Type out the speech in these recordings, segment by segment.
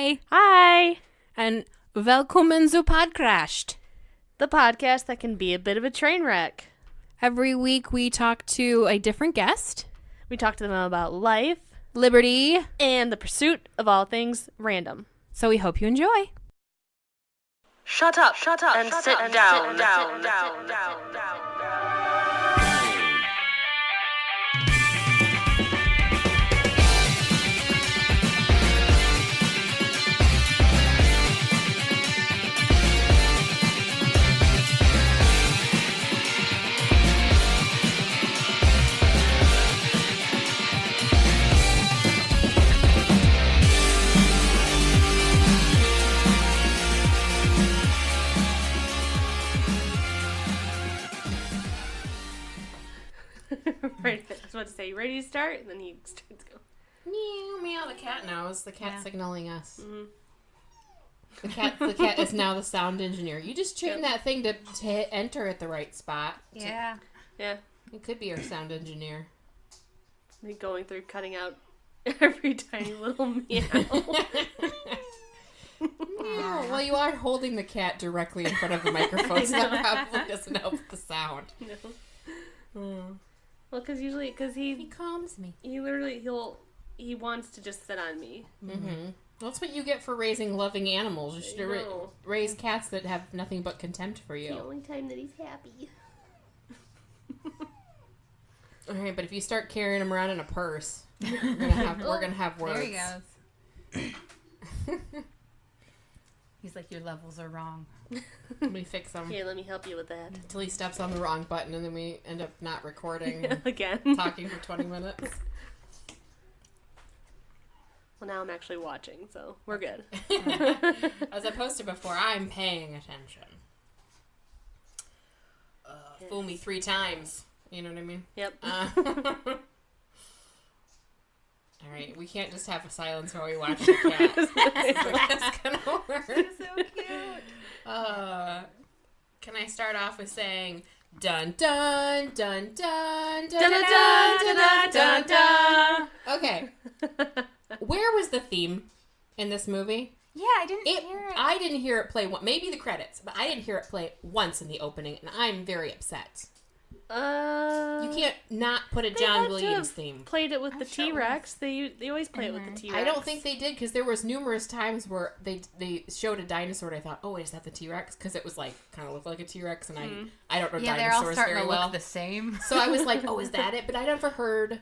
Hi. Hi! And welcome to Podcrashed. The podcast that can be a bit of a train wreck. Every week we talk to a different guest. We talk to them about life Liberty. and the pursuit of all things random. So we hope you enjoy. Shut up, and sit down. Right, I was about to say, you ready to start? And then he starts going. Meow, meow. The cat knows. The cat's signaling us. Mm-hmm. The cat is now the sound engineer. You just train that thing to hit enter at the right spot. Yeah. Yeah. It could be our sound engineer. Me going through cutting out every tiny little meow. Meow. Well, you are holding the cat directly in front of the microphone, so that probably doesn't help the sound. No. Well, because usually, He calms me. he wants to just sit on me. Mm-hmm. That's what you get for raising loving animals. You should know. raise cats that have nothing but contempt for The you. only time that he's happy. All right, but if you start carrying him around in a purse, we're gonna have words. There he goes. He's like, your levels are wrong. Let me fix him Here, let me help you with that. until he steps on the wrong button, and then we end up not recording, and Again. talking for 20 minutes. Well, now I'm actually watching, so we're good. As opposed to before, I'm paying attention. Fool me 3 times. You know what I mean? Yep. All right, we can't just have a silence while we watch the cat. That's gonna work. So cute. Can I start off with saying dun dun dun dun dun Dun, dun dun, dun dun, dun, dun. Okay, where was the theme in this movie? Yeah, I didn't hear it. I didn't hear it play. Maybe the credits, but I didn't hear it play once in the opening, and I'm very upset. You can't not put a John Williams theme. Played it with I'm the sure it T-Rex. They always play it with the T-Rex. I don't think they did, because there was numerous times where they showed a dinosaur and I thought, oh wait, is that the T-Rex? Because it was like kind of looked like a T-Rex, and I don't know Yeah, they're all dinosaurs starting very to well. look the same. So I was like, oh, is that it? But I never heard.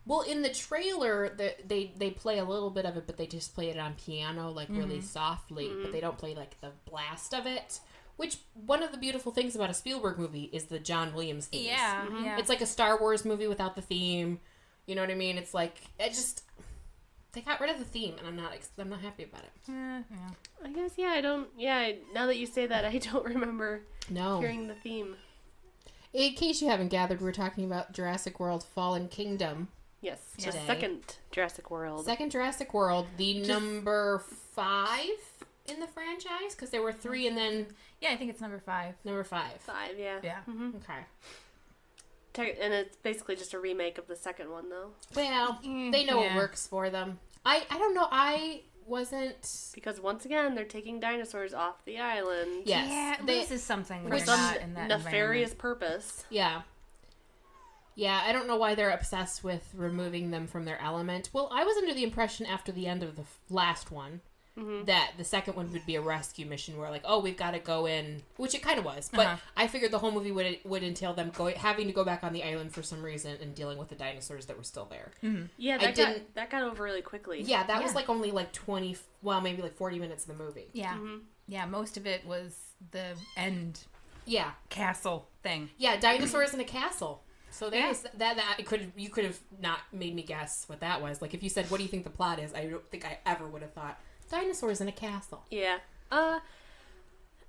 Well, in the trailer, they play a little bit of it, but they just play it on piano, like really softly. But they don't play like the blast of it. Which, one of the beautiful things about a Spielberg movie is the John Williams themes. Yeah, yeah. It's like a Star Wars movie without the theme. You know what I mean? It's like, they got rid of the theme, and I'm not happy about it. Yeah. I guess, now that you say that, I don't remember No. hearing the theme. In case you haven't gathered, we're talking about Jurassic World Fallen Kingdom. Yes, the Today. second Jurassic World. Second Jurassic World, the number 5 in the franchise, because there were 3 and then Yeah, I think it's number 5. number 5. 5, yeah. Yeah. Mm-hmm. Okay. And it's basically just a remake of the second one, though. Well, they know what works for them. I don't know. I wasn't. Because once again, they're taking dinosaurs off the island. Yes. Yeah, it they- loses something For when some they're not in that nefarious environment. purpose. Yeah. Yeah, I don't know why they're obsessed with removing them from their element. Well, I was under the impression after the end of the last one that the second one would be a rescue mission where, like, oh, we've got to go in, which it kind of was. But I figured the whole movie would entail them having to go back on the island for some reason and dealing with the dinosaurs that were still there. Yeah, that got over really quickly. Yeah, that was like only like 20, well, maybe like 40 minutes of the movie. Yeah. Yeah, most of it was the end Yeah. castle thing. Yeah, dinosaurs in a castle. So there's you could have not made me guess what that was. Like if you said, what do you think the plot is? I don't think I ever would have thought dinosaurs in a castle. Yeah.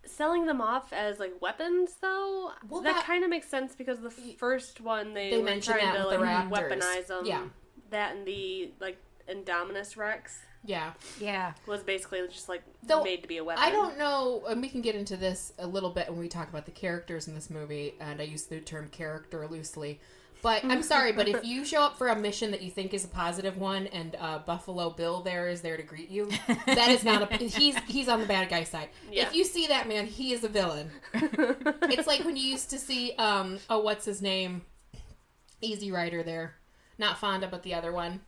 Selling them off as like weapons, though, Well, that that- kind of makes sense because the first one they were mentioned trying that to with like the raptors. weaponize them. Yeah. That and the like Indominus Rex Yeah. Yeah. was basically just like Though, made to be a weapon. I don't know, and we can get into this a little bit when we talk about the characters in this movie, and I use the term character loosely, But I'm sorry, but if you show up for a mission that you think is a positive one, and Buffalo Bill is there to greet you, that is not a. He's on the bad guy side. Yeah. If you see that man, he is a villain. It's like when you used to see what's his name, Easy Rider there, not Fonda, but the other one,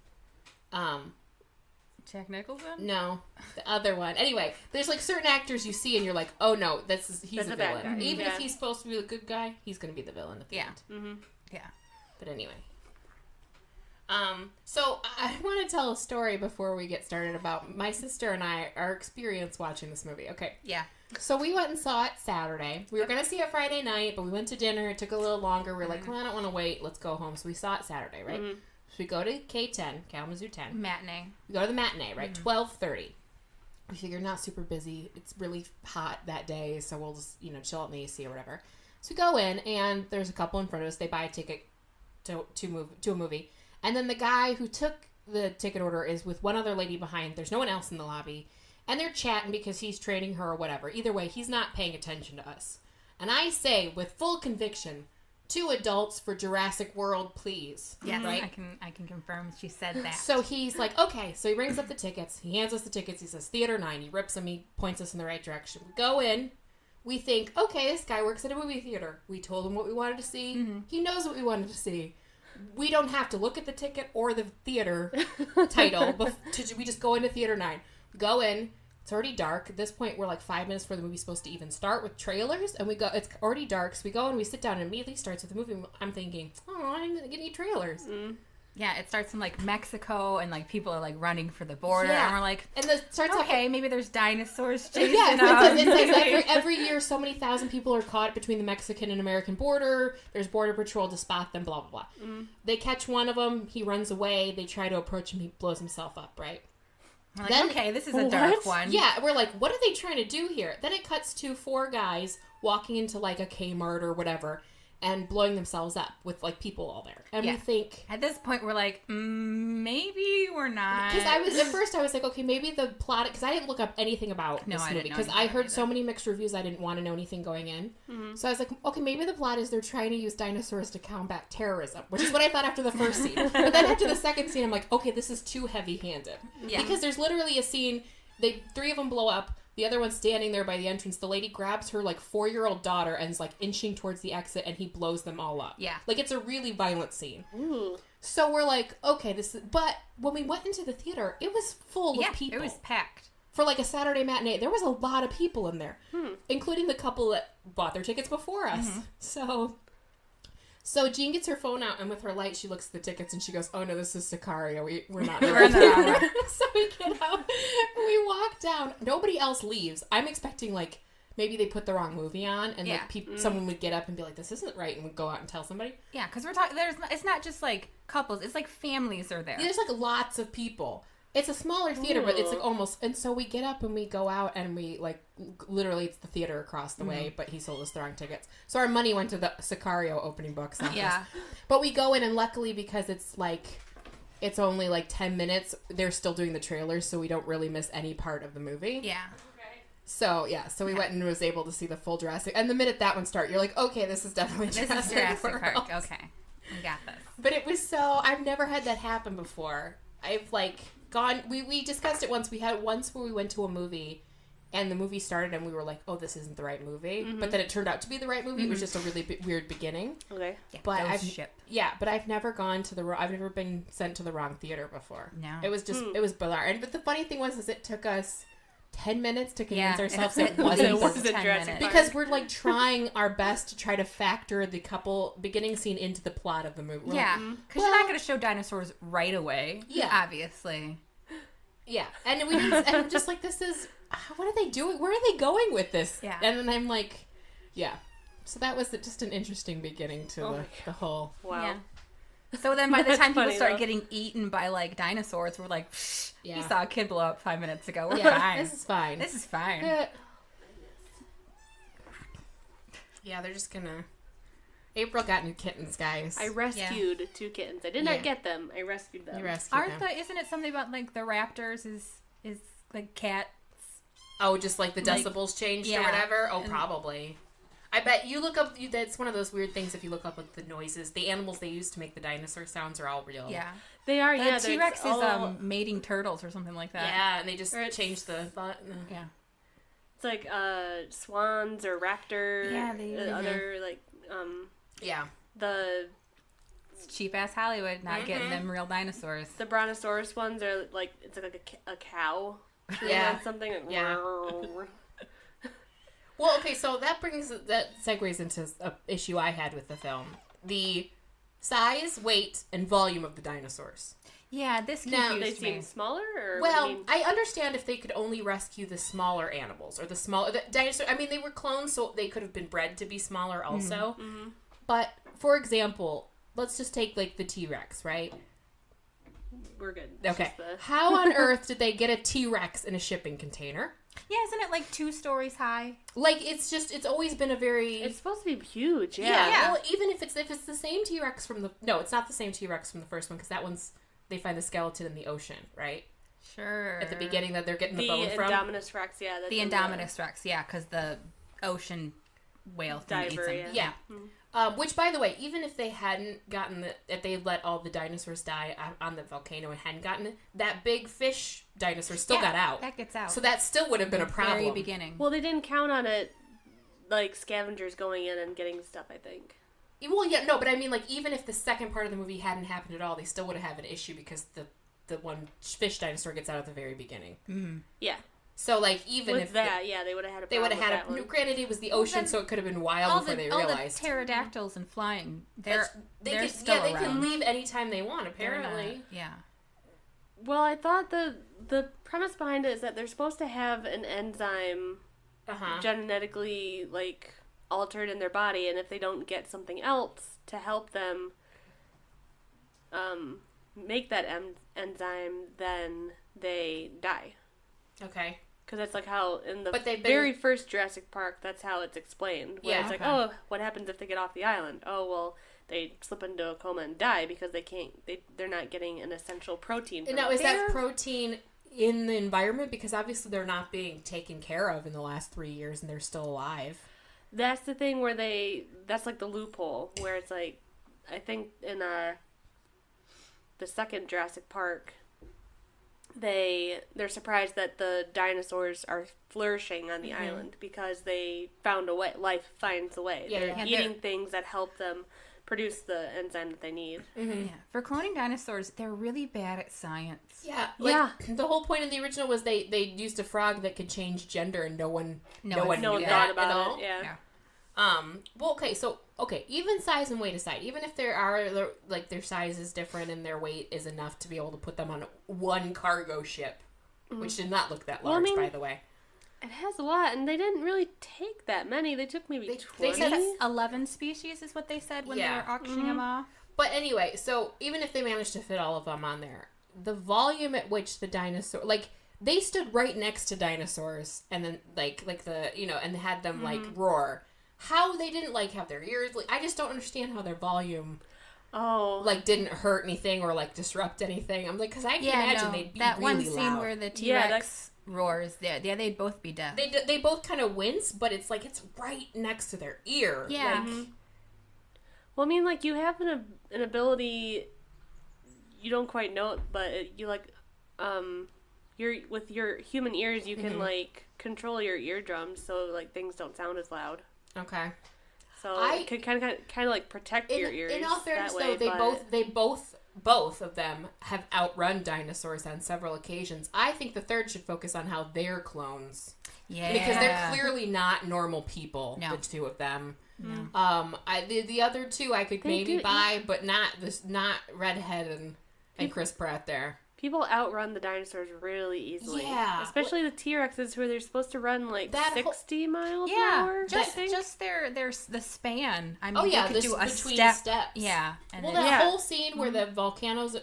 Jack Nicholson? No, the other one. Anyway, there's like certain actors you see and you're like, oh no, he's a bad villain. guy. Even if he's supposed to be a good guy, he's going to be the villain at the end. Mm-hmm. Yeah. But anyway. So I want to tell a story before we get started about my sister and our experience watching this movie. Okay. Yeah. So we went and saw it Saturday. We were going to see it Friday night, but we went to dinner. It took a little longer. We were like, well, I don't want to wait. Let's go home. So we saw it Saturday, right? Mm-hmm. So we go to K10, Kalamazoo 10. Matinee. We go to the matinee, right? 12:30. We figure not super busy. It's really hot that day, so we'll just, chill out in the AC or whatever. So we go in, and there's a couple in front of us. They buy a ticket to a movie. And then the guy who took the ticket order is with one other lady behind. There's no one else in the lobby. And they're chatting because he's training her or whatever. Either way, he's not paying attention to us. And I say, with full conviction, 2 adults for Jurassic World, please. Yes, right? I can confirm she said that. So he's like, okay. So he rings up the tickets. He hands us the tickets. He says, Theater 9. He rips them. He points us in the right direction. We go in. We think, okay, this guy works at a movie theater. We told him what we wanted to see. Mm-hmm. He knows what we wanted to see. We don't have to look at the ticket or the theater title. We just go into Theater 9. We go in. It's already dark. At this point, we're like 5 minutes before the movie's supposed to even start with trailers. And we go, it's already dark. So we go and we sit down and immediately starts with the movie. I'm thinking, oh, I didn't get any trailers. Mm. Yeah, it starts in like Mexico and like people are like running for the border. Yeah. And we're like, and it starts okay, maybe there's dinosaurs chasing yeah, it says every year so many thousand people are caught between the Mexican and American border. There's border patrol to spot them, blah, blah, blah. Mm. They catch one of them. He runs away. They try to approach him. He blows himself up, right? Like, then, okay, this is a dark one. Yeah, we're like, what are they trying to do here? Then it cuts to 4 guys walking into like a Kmart or whatever and blowing themselves up with like people all there. And we think... At this point, we're like, maybe we're not. Because at first I was like, okay, maybe the plot... Because I didn't look up anything about this movie. Because I heard so many mixed reviews, I didn't want to know anything going in. Mm-hmm. So I was like, okay, maybe the plot is they're trying to use dinosaurs to combat terrorism, which is what I thought after the first scene. But then after the second scene, I'm like, okay, this is too heavy-handed. Yeah. Because there's literally a scene, 3 of them blow up, the other one's standing there by the entrance. The lady grabs her, 4-year-old daughter and is, inching towards the exit, and he blows them all up. Yeah. It's a really violent scene. Ooh. So we're like, okay, this is... But when we went into the theater, it was full of people. It was packed. For, a Saturday matinee, there was a lot of people in there. Including the couple that bought their tickets before us. Mm-hmm. So Jean gets her phone out, and with her light, she looks at the tickets, and she goes, oh, no, this is Sicario. We're not in the right theater. So we get out, and we walk down. Nobody else leaves. I'm expecting, maybe they put the wrong movie on, and, someone would get up and be like, this isn't right, and would go out and tell somebody. Yeah, because we're talking, it's not just, couples. It's, families are there. There's, lots of people. It's a smaller theater, but it's almost... And so we get up and we go out and we, literally it's the theater across the way, but he sold us the wrong tickets. So our money went to the Sicario opening box office. Yeah. But we go in, and luckily, because it's, it's only, 10 minutes, they're still doing the trailers, so we don't really miss any part of the movie. Yeah. So, we went and was able to see the full Jurassic... And the minute that one started, you're like, okay, this is definitely Jurassic World. Park. Okay. We got this. But it was so... I've never had that happen before. I've, gone... We discussed it once. We had it once where we went to a movie, and the movie started, and we were like, oh, this isn't the right movie. Mm-hmm. But then it turned out to be the right movie. Mm-hmm. It was just a really weird beginning. Okay. Yeah, but I've never gone to I've never been sent to the wrong theater before. No. It was just... It was bizarre. But the funny thing was it took us 10 minutes to convince ourselves it wasn't Jurassic Park. Because we're trying our best to try to factor the couple beginning scene into the plot of the movie. We're because you're not going to show dinosaurs right away. Yeah, obviously. Yeah, and I'm just like, this is... What are they doing? Where are they going with this? Yeah. And then I'm like, yeah. So that was just an interesting beginning to the whole... Wow. Yeah. So then by the time people start getting eaten by, dinosaurs, we're like, you saw a kid blow up 5 minutes ago. We're fine. This is fine. This is fine. Yeah, they're just gonna... April got new kittens, guys. I rescued 2 kittens. I did not get them. I rescued them. You rescued them. Isn't it something about, the raptors is cats? Oh, just the decibels changed or whatever? Oh, probably. I bet you look up, that's one of those weird things if you look up like the noises, the animals they use to make the dinosaur sounds are all real. Yeah. They are, the T-Rex is mating turtles or something like that. Yeah, and they just change the... Yeah. It's like swans or raptor. Yeah, they other, like... yeah. It's cheap-ass Hollywood, not getting them real dinosaurs. The brontosaurus ones are like, it's like a cow. Yeah. Something. Like, yeah. Well, okay, so that segues into an issue I had with the film. The size, weight, and volume of the dinosaurs. Yeah, this confused me. They seem smaller? Or well, I understand if they could only rescue the smaller animals, or the dinosaur. I mean, they were clones, so they could have been bred to be smaller also. Mm-hmm. But, for example, let's just take, like, the T-Rex, right? We're good. Okay. How on earth did they get a T-Rex in a shipping container? Yeah, isn't it like 2 stories high? Like, it's always been a very... It's supposed to be huge, yeah. Well, even if it's the same T-Rex from the... No, it's not the same T-Rex from the first one, because that one's... They find the skeleton in the ocean, right? Sure. At the beginning that they're getting the bone from. The Indominus Rex, yeah. The Indominus Rex, yeah, because the ocean whale thing eats them. Yeah. Mm-hmm. Which, by the way, even if they hadn't gotten if they let all the dinosaurs die on the volcano and hadn't gotten it, that big fish dinosaur still got out. That gets out. So that still would have been a problem. Very beginning. Well, they didn't count on it, like scavengers going in and getting stuff, I think. Well, yeah, no, but I mean, like, even if the second part of the movie hadn't happened at all, they still would have had an issue because the one fish dinosaur gets out at the very beginning. Mm-hmm. Yeah. So, like, even with if... that, they would have had a problem with that one. Granted, it was the ocean, so it could have been wild before they realized. All the pterodactyls and flying, they're still around. Yeah, they can leave anytime they want, apparently. Yeah. Well, I thought the premise behind it is that they're supposed to have an enzyme genetically, like, altered in their body, and if they don't get something else to help them make that enzyme, then they die. Okay. Because that's like how in the very first Jurassic Park, that's how it's explained. Where it's like, oh, what happens if they get off the island? Oh, well, they slip into a coma and die because they're not getting an essential protein. Now, is that protein in the environment? Because obviously they're not being taken care of in the last 3 years and they're still alive. That's the thing where that's like the loophole, where it's like, I think in the second Jurassic Park, they're surprised that the dinosaurs are flourishing on the island because they found a way. Life finds a way. Yeah, they're eating things that help them produce the enzyme that they need. Mm-hmm. Yeah. For cloning dinosaurs, they're really bad at science. Yeah, the whole point in the original was they used a frog that could change gender, and no one thought about it. Yeah. Well, okay, even size and weight aside, even if there are, like, their size is different and their weight is enough to be able to put them on one cargo ship, which did not look that large, by the way. It has a lot, and they didn't really take that many. They took maybe 20. They said 11 species is what they said when they were auctioning them off. But anyway, so even if they managed to fit all of them on there, the volume at which the dinosaur, like, they stood right next to dinosaurs, and then, like the, and had them, like, roar. How they didn't, like, have their ears... Like, I just don't understand how their volume, didn't hurt anything or, like, disrupt anything. I'm like, because I can imagine they'd be that really one scene loud. where the T-Rex roars, they'd both be deaf. They both kind of wince, but it's like it's right next to their ear. Yeah. Like, well, I mean, like, you have an ability... You don't quite know it, but with your human ears, you can, like, control your eardrums so, like, things don't sound as loud. Okay. So it could kind of like protect your ears. In all fairness, though, they both of them have outrun dinosaurs on several occasions. I think the third should focus on how they're clones. Yeah. Because they're clearly not normal people. No. The two of them. No. The other two I could maybe buy, but not Redhead and Chris Pratt there. People outrun the dinosaurs really easily. Yeah. Especially the T-Rexes, who they're supposed to run, like, 60 miles an hour. Just the span. I mean, they could do a steps. Yeah. And whole scene where the volcano's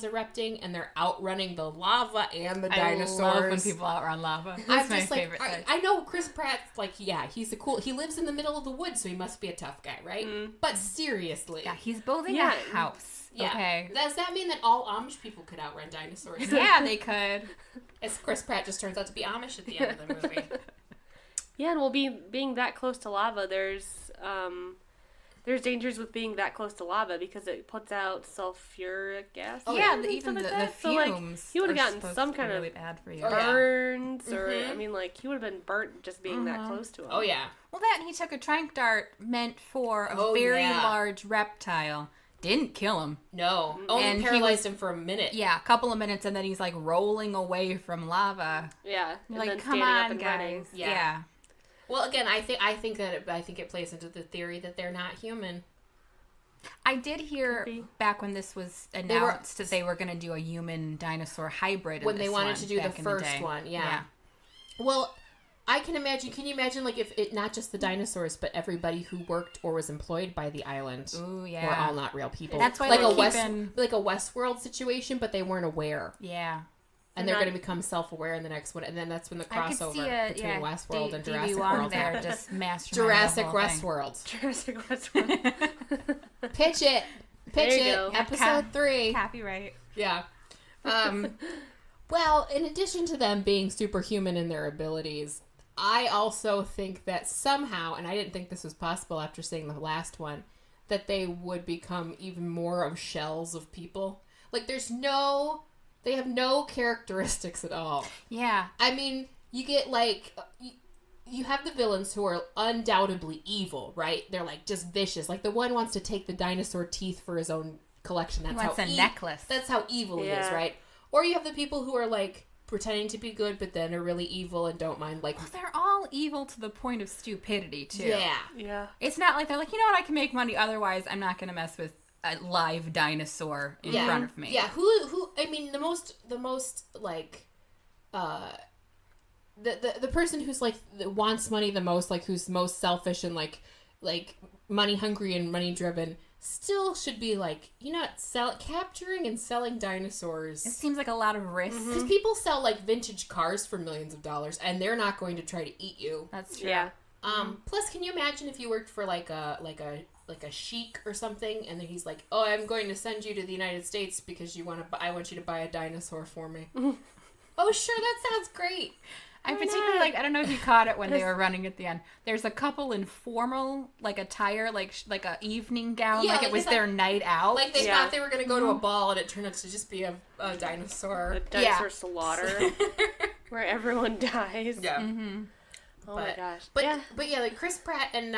erupting, and they're outrunning the lava and the dinosaurs. I love when people outrun lava. That's my favorite thing. I know Chris Pratt's like, he's he lives in the middle of the woods, so he must be a tough guy, right? But seriously. Yeah, he's building a house. Yeah. Okay. Does that mean that all Amish people could outrun dinosaurs? Yeah, they could. As Chris Pratt just turns out to be Amish at the end of the movie. Yeah, and being that close to lava, there's dangers with being that close to lava because it puts out sulfuric acid. Oh yeah, even the fumes. So, like, he would have gotten some kind of really bad for you. burns, or I mean, like, he would have been burnt just being that close to him. Oh yeah. Well, that and he took a tranq dart meant for a very large reptile. Didn't kill him. No. Only paralyzed him for a minute. Yeah, a couple of minutes, and then he's like rolling away from lava. Yeah. You're like, come on, guys. Yeah. Well, again, I think it plays into the theory that they're not human. I did hear back when this was announced that they were going to do a human dinosaur hybrid. When they wanted to do the first one, yeah. Well, I can imagine. Can you imagine, like, if it not just the dinosaurs, but everybody who worked or was employed by the island? Ooh, yeah. Were all not real people. That's why like a Westworld situation, but they weren't aware. Yeah. And they're going to become self-aware in the next one, and then that's when the crossover between Westworld and Jurassic World there just mastermind Jurassic Westworld. Jurassic Westworld. Pitch it. Go. Episode 3. Copyright. Yeah. Well, in addition to them being superhuman in their abilities, I also think that somehow, and I didn't think this was possible after seeing the last one, that they would become even more of shells of people. Like, they have no characteristics at all. Yeah. I mean, you get, like, you have the villains who are undoubtedly evil, right? They're, like, just vicious. Like, the one wants to take the dinosaur teeth for his own collection. That's he wants a necklace. That's how evil he is, right? Or you have the people who are, like, pretending to be good, but then are really evil and don't mind, like... Well, they're all evil to the point of stupidity, too. Yeah. Yeah. It's not like they're like, you know what, I can make money, otherwise I'm not going to mess with a live dinosaur in front of me. Yeah, who I mean, the most like, the person who's, like, wants money the most, like, who's most selfish and, like money hungry and money driven, still should be, like, capturing and selling dinosaurs. It seems like a lot of risk. Because people sell, like, vintage cars for millions of dollars, and they're not going to try to eat you. That's true. Yeah. Plus, can you imagine if you worked for, like a sheik or something, and then he's like, "Oh, I'm going to send you to the United States because I want you to buy a dinosaur for me." Oh, sure, that sounds great. I'm particularly like, I don't know if you caught it when they were running at the end. There's a couple in formal, like, attire, like a evening gown, like it was their night out. Like they thought they were going to go to a ball, and it turned out to just be a dinosaur. A dinosaur slaughter where everyone dies. Yeah. Mm-hmm. Oh my gosh. But yeah, like Chris Pratt and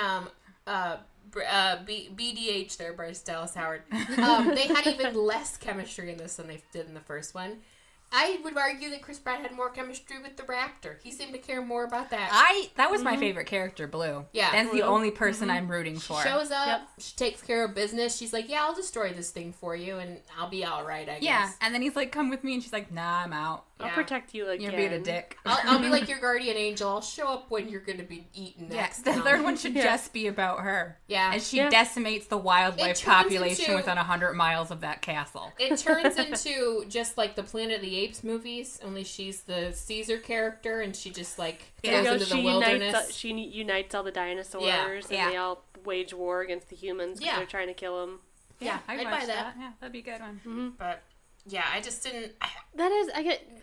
BDH there, Bryce Dallas Howard, they had even less chemistry in this than they did in the first one. I would argue that Chris Pratt had more chemistry with the raptor. He seemed to care more about that. That was my favorite character, Blue. Yeah. That's the only person I'm rooting for. She shows up, she takes care of business. She's like, yeah, I'll destroy this thing for you, and I'll be all right, I guess. Yeah, and then he's like, come with me, and she's like, nah, I'm out. I'll protect you again. You're being a dick. I'll be like your guardian angel. I'll show up when you're going to be eaten next. The third one should just be about her. Yeah. And she decimates the wildlife population within 100 miles of that castle. It turns into just like the Planet of the Apes movies, only she's the Caesar character, and she just, like, goes into the wilderness. She unites all the dinosaurs, and they all wage war against the humans because they're trying to kill them. Yeah, I'd buy that. Yeah, that'd be a good one. Mm-hmm. But... yeah, I just didn't...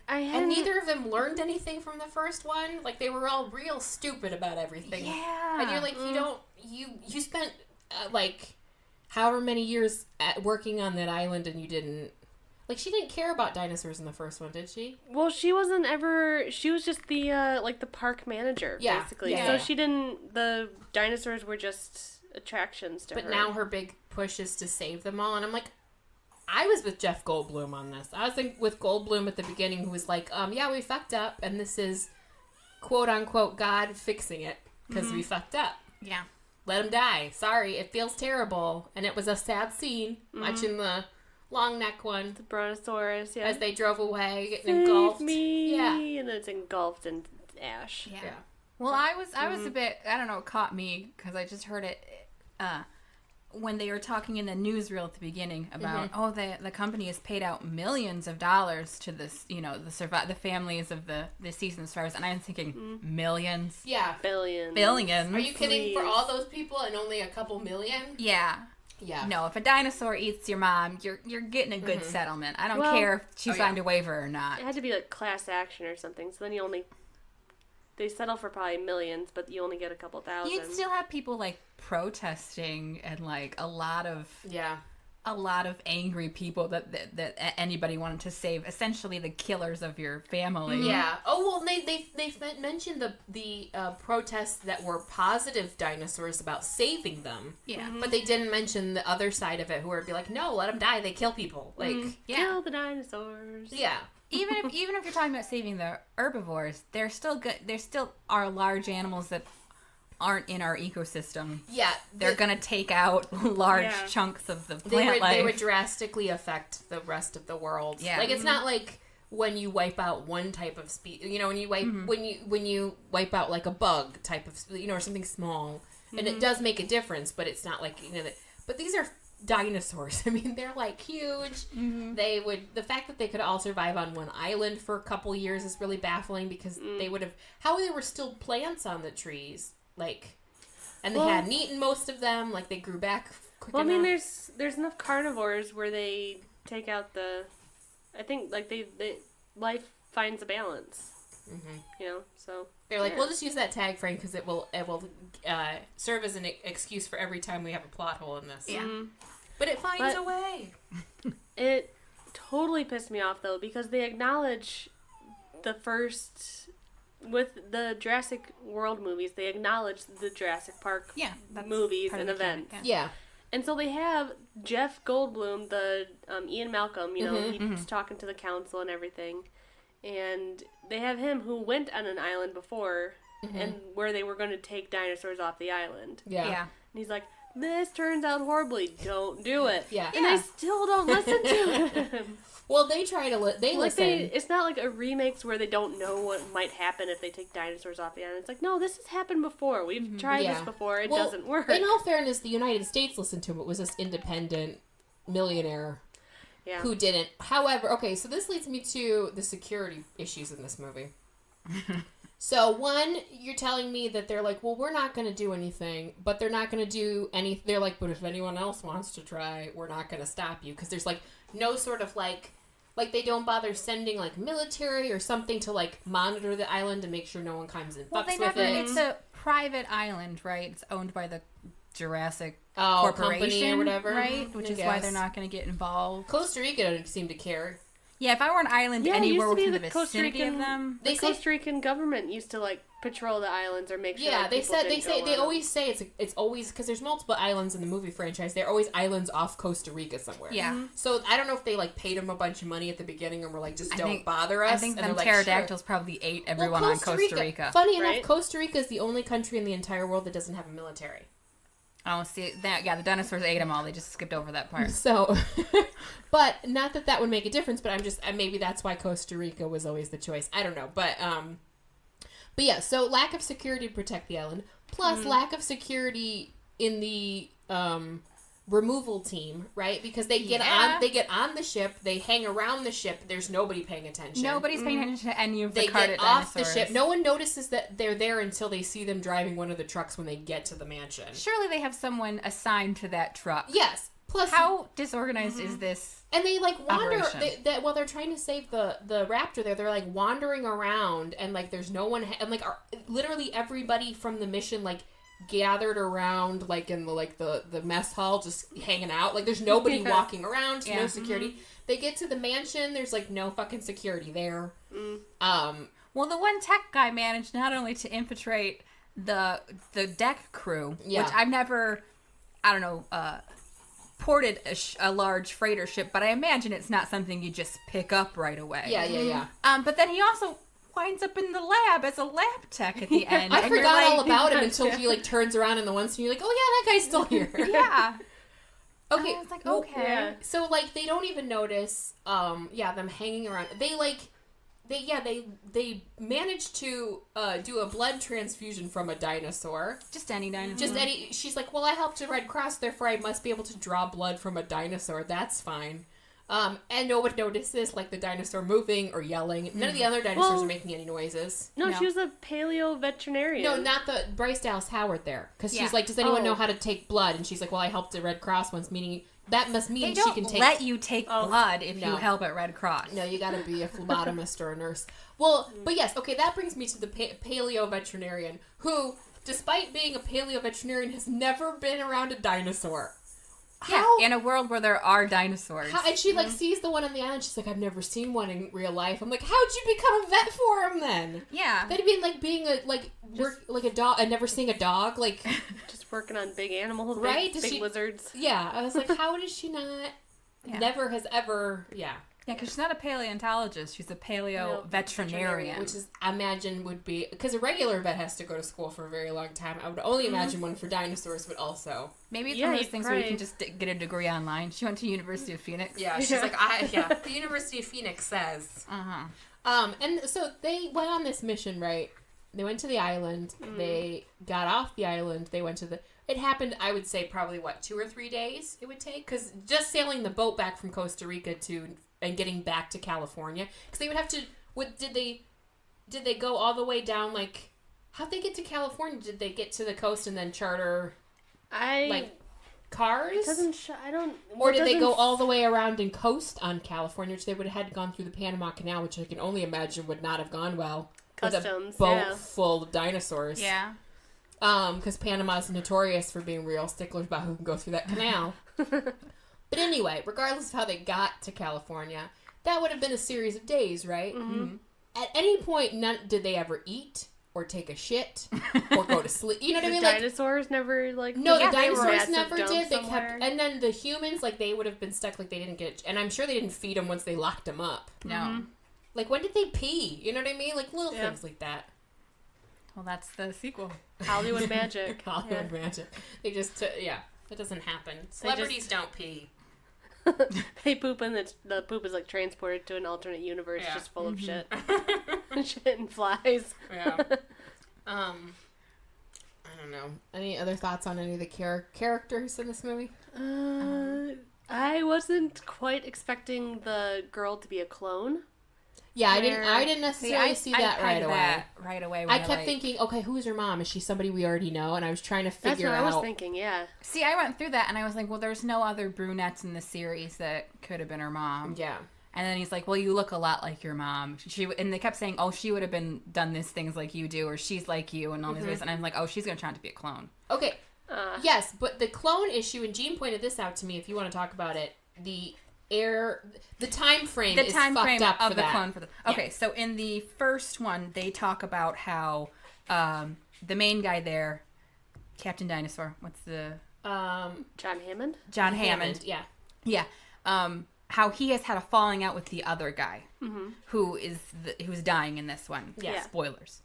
And neither of them learned anything from the first one. Like, they were all real stupid about everything. Yeah. And you're like, you spent, like, however many years working on that island, and you didn't... Like, she didn't care about dinosaurs in the first one, did she? Well, she wasn't ever... She was just the, the park manager, basically. Yeah. So she didn't... The dinosaurs were just attractions to her. But now her big push is to save them all, and I'm like... I was with Jeff Goldblum on this. I was with Goldblum at the beginning, who was like, yeah, we fucked up, and this is, quote-unquote, God fixing it, because we fucked up. Yeah. Let him die. Sorry, it feels terrible. And it was a sad scene, watching the long neck one. The Brontosaurus, as they drove away, getting engulfed. Me. Yeah. And it's engulfed in ash. Yeah. Well, I was a bit, I don't know, it caught me, because I just heard it, when they were talking in the newsreel at the beginning about, the company has paid out millions of dollars to this, the families of the seasoned survivors, and I'm thinking, millions? Yeah. Billions. Are you kidding? For all those people and only a couple million? Yeah. Yeah. No, if a dinosaur eats your mom, you're getting a good settlement. I don't care if she signed a waiver or not. It had to be like class action or something, so then you only they settle for probably millions, but you only get a couple thousand. You'd still have people like protesting and like a lot of angry people that anybody wanted to save, essentially the killers of your family. Yeah. Oh well, they mentioned the protests that were positive dinosaurs about saving them. Yeah. But they didn't mention the other side of it, who would be like, no, let them die. They kill people. Like, kill the dinosaurs. Yeah. Even if you're talking about saving the herbivores, they're still good. There still are large animals that aren't in our ecosystem. Yeah. They're going to take out large chunks of the plant life. They would drastically affect the rest of the world. Yeah. Like, it's not like when you wipe out one type of species, you know, when you wipe when you wipe out like a bug type of, you know, or something small, and it does make a difference, but it's not like, you know, but these are dinosaurs. I mean, they're like huge. The fact that they could all survive on one island for a couple years is really baffling, because they would have, how there were still plants on the trees, like, and they hadn't eaten most of them, like they grew back quick enough. I mean, there's enough carnivores where they take out I think like they life finds a balance. You know, so they're like, we'll just use that tag frame because it will serve as an excuse for every time we have a plot hole in this. Yeah. But it finds a way. It totally pissed me off, though, because they acknowledge with the Jurassic World movies, they acknowledge the Jurassic Park movies and events. Yeah. And so they have Jeff Goldblum, the Ian Malcolm, you know, he's talking to the council and everything. And they have him who went on an island before and where they were going to take dinosaurs off the island. Yeah. And he's like, this turns out horribly. Don't do it. Yeah. And they still don't listen to him. Well, they try to listen. It's not like a remakes where they don't know what might happen if they take dinosaurs off the island. It's like, no, this has happened before. We've tried this before. It doesn't work. In all fairness, the United States listened to him. It was this independent millionaire who didn't. However, okay, so this leads me to the security issues in this movie. So, one, you're telling me that they're like, well, we're not going to do anything, but they're not going to do anything. They're like, but if anyone else wants to try, we're not going to stop you. Because there's, like, no sort of, like they don't bother sending, like, military or something to, like, monitor the island and make sure no one comes and fucks with it. It's a private island, right? It's owned by the Jurassic Corporation, company or whatever. Right? Which is why they're not going to get involved. Costa Rica doesn't seem to care. Yeah, if I were an island anywhere within the Costa vicinity of them, the Costa Rican government used to like patrol the islands or make sure. Yeah, they always say it's always, because there's multiple islands in the movie franchise. There are always islands off Costa Rica somewhere. Yeah. So I don't know if they like paid them a bunch of money at the beginning and were like, just don't bother us. I think them pterodactyls probably ate everyone on Costa Rica. Funny enough, Costa Rica is the only country in the entire world that doesn't have a military. Oh, see, the dinosaurs ate them all. They just skipped over that part. So, but not that would make a difference, but maybe that's why Costa Rica was always the choice. I don't know. But yeah, so lack of security to protect the island, plus lack of security in the removal team, right? Because they get on the ship, they hang around the ship, there's nobody paying attention. Nobody's paying attention to any of the They carted get off dinosaurs. the ship. No one notices that they're there until they see them driving one of the trucks when they get to the mansion. Surely they have someone assigned to that truck. Yes. Plus, how disorganized is this? And they like wander while they're trying to save the raptor. They're like wandering around, and like there's no one, and like literally everybody from the mission like gathered around like in the mess hall, just hanging out. Like there's nobody walking around, no security. They get to the mansion, there's like no fucking security there. Well, the one tech guy managed not only to infiltrate the deck crew, which I've never, ported a large freighter ship, but I imagine it's not something you just pick up right away. Yeah. But then he also winds up in the lab as a lab tech at the end. I forgot all about him until he like turns around in the one scene. You're like, oh yeah, that guy's still here. Yeah. Okay. I was like, okay. Yeah. So like they don't even notice. Them hanging around. They managed to do a blood transfusion from a dinosaur. Just any dinosaur. Just any. She's like, well, I helped the Red Cross, therefore I must be able to draw blood from a dinosaur. That's fine. And no one notices, like, the dinosaur moving or yelling. None of the other dinosaurs are making any noises. No, she was a paleo veterinarian. No, not the Bryce Dallas Howard there. Because she's like, does anyone know how to take blood? And she's like, well, I helped the Red Cross once, meaning that must mean They she can don't take... let you take blood if No. you help at Red Cross. No, you gotta be a phlebotomist or a nurse. Well, but yes, okay, that brings me to the paleo-veterinarian, who, despite being a paleo-veterinarian, has never been around a dinosaur. Yeah, How? in a world where there are dinosaurs. And she, like, sees the one on the island, she's like, I've never seen one in real life. I'm like, how'd you become a vet for him, then? Yeah. That'd be like being a, like, like a dog, and never seeing a dog, like... Just working on big animals, Right? big lizards. Yeah, I was like, how does she not... Yeah. Never has ever... Yeah. Yeah, because she's not a paleontologist. She's a paleo-veterinarian. Which is, I imagine, would be... Because a regular vet has to go to school for a very long time. I would only imagine one for dinosaurs would also... Maybe it's one of those things where you can just get a degree online. She went to University of Phoenix. Yeah, she's like, the University of Phoenix says. Uh-huh. And so they went on this mission, right? They went to the island. They got off the island. They went to the... It happened, I would say, probably, 2 or 3 days it would take? Because just sailing the boat back from Costa Rica and getting back to California. Because they would have to... Did they go all the way down, like... How'd they get to California? Did they get to the coast and then charter, cars? It doesn't I don't... Or did they go all the way around and coast on California, which they would have had gone through the Panama Canal, which I can only imagine would not have gone well. Customs, with a boat full of dinosaurs. Yeah. Because Panama's notorious for being real sticklers about who can go through that canal. But anyway, regardless of how they got to California, that would have been a series of days, right? Mm-hmm. At any point, did they ever eat or take a shit or go to sleep? You know what I mean? Dinosaurs never, No, the the dinosaurs never did. They somewhere. kept, and then the humans, they would have been stuck, they didn't get, and I'm sure they didn't feed them once they locked them up. No. When did they pee? You know what I mean? Little things like that. Well, that's the sequel. Hollywood magic. Hollywood magic. They just, that doesn't happen. Celebrities don't pee. They poop and the poop is transported to an alternate universe just full of shit. Shit and flies. Yeah. I don't know. Any other thoughts on any of the characters in this movie? I wasn't quite expecting the girl to be a clone. Yeah, I didn't necessarily see that right away. Right away. I kept thinking, okay, who's her mom? Is she somebody we already know? And I was trying to figure out. That's what I was thinking, yeah. See, I went through that and I was like, well, there's no other brunettes in the series that could have been her mom. Yeah. And then he's like, well, you look a lot like your mom. And they kept saying, oh, she would have done these things like you do, or she's like you, and all these ways. And I'm like, oh, she's going to try to be a clone. Okay. Yes, but the clone issue, and Jean pointed this out to me, if you want to talk about it, the time frame is fucked up of for the that. clone for the... Okay, so in the first one, they talk about how the main guy there, Captain Dinosaur, what's the... John Hammond? John Hammond. Yeah. Yeah. How he has had a falling out with the other guy, who's dying in this one. Yeah. Spoilers.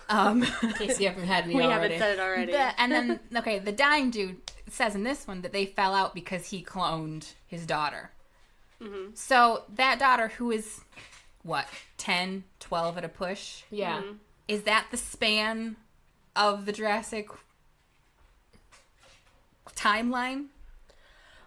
In case you haven't had any already. We haven't said it already. And then, the dying dude says in this one that they fell out because he cloned his daughter. Mm-hmm. So that daughter, who is, 10, 12 at a push? Yeah. Mm-hmm. Is that the span of the Jurassic timeline?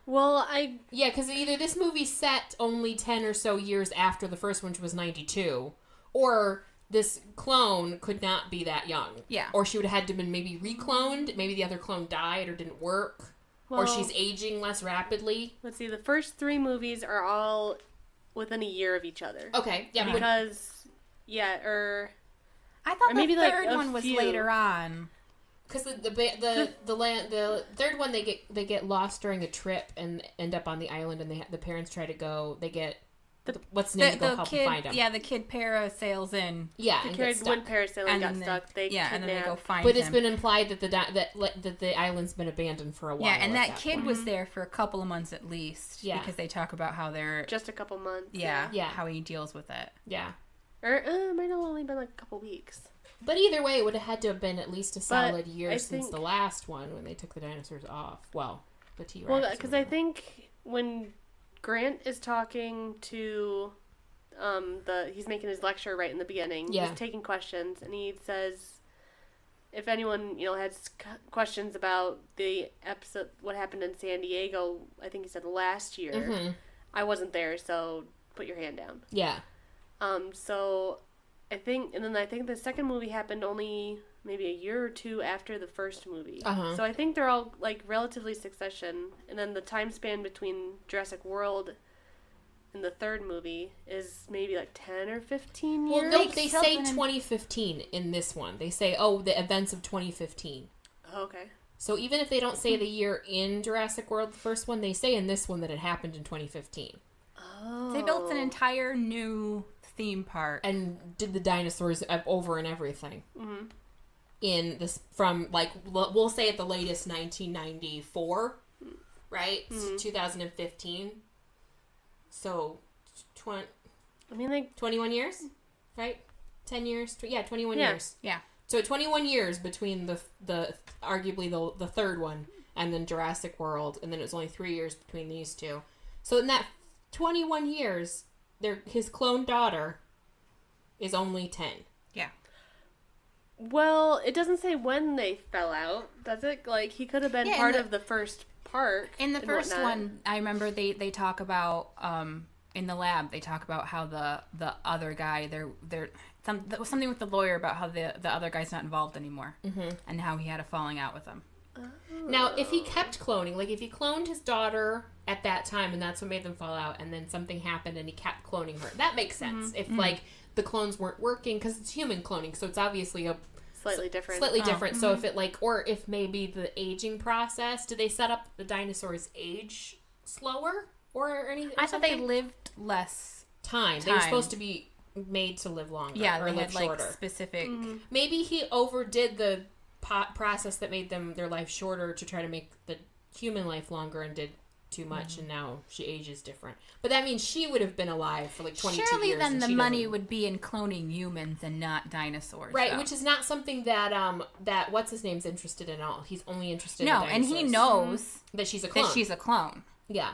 Well, Yeah, because either this movie's set only 10 or so years after the first one, which was 92, or this clone could not be that young. Yeah. Or she would have had to been maybe recloned. Maybe the other clone died or didn't work. Or she's aging less rapidly. Let's see, the first 3 movies are all within a year of each other. Okay. Yeah. Because, I thought maybe the third a one was few. later on. Because the third one they get lost during a trip and end up on the island, and the parents try to go. They get what's the name to go help them find them. Yeah, the kid parasails in. Yeah, The kid went parasailing and got stuck. They kidnapped. and then they go find But him. it's been implied that the island's been abandoned for a while. Yeah, and that at kid point. was there for a couple of months at least. Yeah. Because they talk about how they're... Just a couple months. Yeah. How he deals with it. Yeah. Or it might have only been a couple weeks. But either way, it would have had to have been at least a solid year I since think- the last one when they took the dinosaurs off. Well, the T-Rex. Well, because I think when Grant is talking to he's making his lecture right in the beginning. Yeah. He's taking questions, and he says, if anyone has questions about the episode, what happened in San Diego, I think he said last year. I wasn't there, so put your hand down. Yeah. So I think the second movie happened only maybe a year or two after the first movie. Uh-huh. So I think they're all like relatively succession, and then the time span between Jurassic World and the third movie is maybe like 10 or 15 years. Well, no, they say 2015 in this one. They say, the events of 2015. Oh, okay. So even if they don't say the year in Jurassic World, the first one, they say in this one that it happened in 2015. Oh. They built an entire new theme park. And did the dinosaurs over and everything. Mm-hmm. In this, from, like, we'll say at the latest 1994, right? Mm-hmm. 2015. So, 21 years, right? 10 years? 21 Yeah. years. Yeah. So 21 years between the arguably the third one and then Jurassic World, and then it was only 3 years between these two. So in that 21 years, his clone daughter is only 10. Yeah. Well, it doesn't say when they fell out, does it? Like, he could have been part of the first park. In the first one, I remember they talk about in the lab. They talk about how the other guy there was something with the lawyer about how the other guy's not involved anymore, and how he had a falling out with him. Now, if he kept cloning, like if he cloned his daughter at that time and that's what made them fall out, and then something happened and he kept cloning her, that makes sense. If like the clones weren't working, because it's human cloning, so it's obviously a slightly different. So if it or if maybe the aging process, do they set up the dinosaurs age slower or anything? I thought they lived less time. They were supposed to be made to live longer. Yeah, or they live had shorter. like specific. Maybe he overdid the process that made their life shorter to try to make the human life longer and did too much, and now she ages different. But that means she would have been alive for like 22 Surely years. then the money would be in cloning humans and not dinosaurs. Right, though. which is not something that that what's his name's interested in at all. He's only interested in dinosaurs. and he knows that she's a clone. Yeah.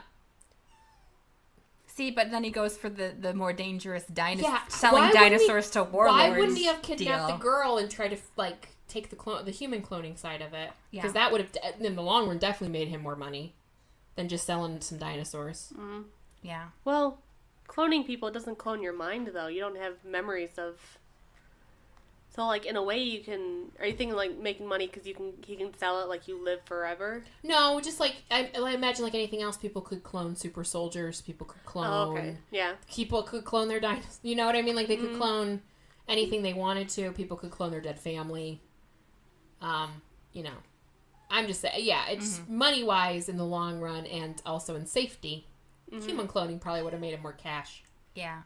See, but then he goes for the more dangerous Yeah. selling dinosaurs to warlords. Why wouldn't he have kidnapped deal. the girl and try to like take the human cloning side of it? Yeah. Because that would have in the long run definitely made him more money than just selling some dinosaurs. Yeah. Well, cloning people doesn't clone your mind, though. You don't have memories of. So, like, in a way, you can. Are you thinking like making money because he can sell it like you live forever? No, just like I imagine like anything else, people could clone super soldiers. People could clone. Oh, okay. Yeah. People could clone their dinosaurs. You know what I mean? Like they could clone anything they wanted to. People could clone their dead family. You know. I'm just saying, yeah, it's money-wise in the long run and also in safety. Human cloning probably would have made him more cash. Yeah.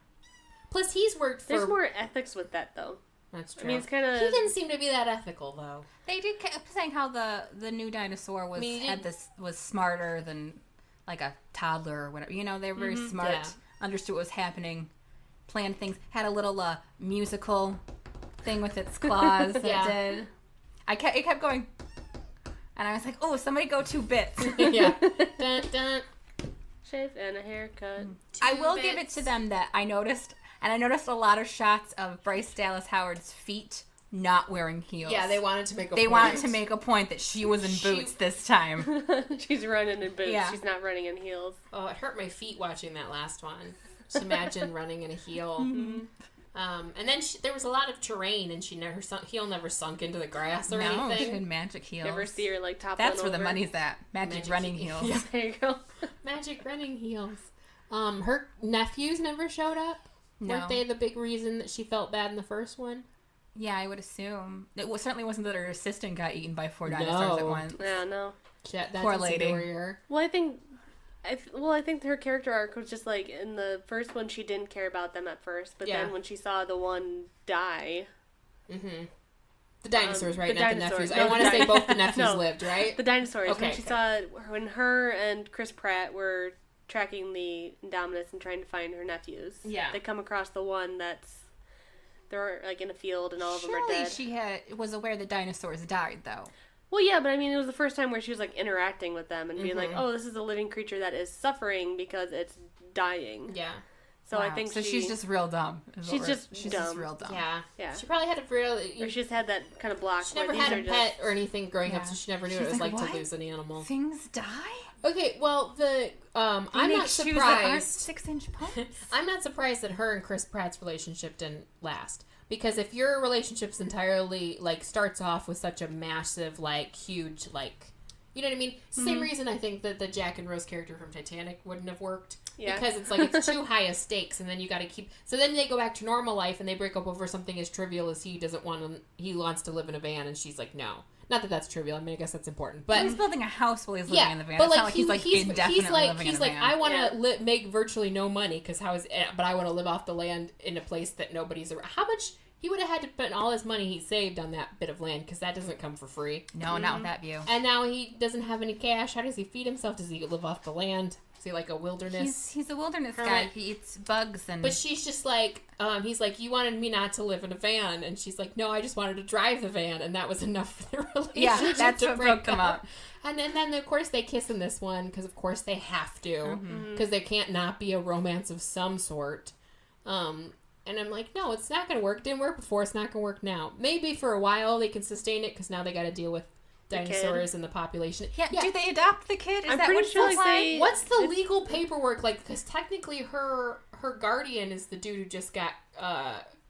Plus, he's worked for... There's more ethics with that, though. That's true. I mean, it's kind of... He didn't seem to be that ethical, though. They did keep saying how the new dinosaur was smarter than, like, a toddler or whatever. You know, they were very smart, understood what was happening, planned things, had a little musical thing with its claws that did. It kept going... And I was like, oh, somebody go 2 bits. Yeah. Dun, dun. Shave and a haircut. I will give it to them that I noticed a lot of shots of Bryce Dallas Howard's feet not wearing heels. Yeah, they wanted to make a point. They wanted to make a point that she was in boots this time. She's running in boots. Yeah. She's not running in heels. Oh, it hurt my feet watching that last one. Just imagine running in a heel. And then there was a lot of terrain, and heel never sunk into the grass or anything. No, she had magic heels. Never see her like top. That's where the money's at. Magic running heels. Yeah. There you go. Magic running heels. Her nephews never showed up. No. Weren't they the big reason that she felt bad in the first one? Yeah, I would assume. It certainly wasn't that her assistant got eaten by 4 dinosaurs at once. Yeah, no. Poor lady. Well, I think her character arc was just like in the first one she didn't care about them at first, but then when she saw the one die. The dinosaurs, right? The Not dinosaurs. the nephews. No, I want to say both the nephews lived, right? The dinosaurs. Okay, When she saw when her and Chris Pratt were tracking the Indominus and trying to find her nephews. Yeah. They come across the one they're like in a field and all of them are dead. She was aware the dinosaurs died, though. Well, yeah, but I mean, it was the first time where she was like interacting with them and being like, "Oh, this is a living creature that is suffering because it's dying." Yeah. So I think she's just real dumb. She's just real dumb. Yeah. Yeah. She probably had a real. Or she just had that kind of block. She never had a pet or anything growing up, so she never knew what it was like what? to lose an animal. Things die? Okay, well, I'm not surprised. 6-inch pumps. I'm not surprised that her and Chris Pratt's relationship didn't last. Because if your relationship's entirely, like, starts off with such a massive, like, huge, like, you know what I mean? Same reason I think that the Jack and Rose character from Titanic wouldn't have worked. Yeah. Because it's like, it's too high a stakes, and then you gotta keep... So then they go back to normal life, and they break up over something as trivial as he wants to live in a van, and she's like, no. Not that that's trivial. I mean, I guess that's important. But he's building a house while he's living in the van. But it's not like he's indefinitely living in a van. I want to make virtually no money, but I want to live off the land in a place that nobody's around. How much... He would have had to put all his money he saved on that bit of land, because that doesn't come for free. No, not with that view. And now he doesn't have any cash. How does he feed himself? Does he live off the land? Is he like a wilderness? He's a wilderness guy. He eats bugs and... But she's just like, he's like, you wanted me not to live in a van. And she's like, no, I just wanted to drive the van. And that was enough for the relationship. Yeah, that's what broke them up. And then, of course, they kiss in this one, because, of course, they have to. Because there can't not be a romance of some sort. And I'm like, no, it's not going to work. Didn't work before. It's not going to work now. Maybe for a while they can sustain it, because now they got to deal with dinosaurs and the population. Yeah. Do they adopt the kid? I'm pretty sure like what's the legal paperwork like? Because technically her guardian is the dude who just got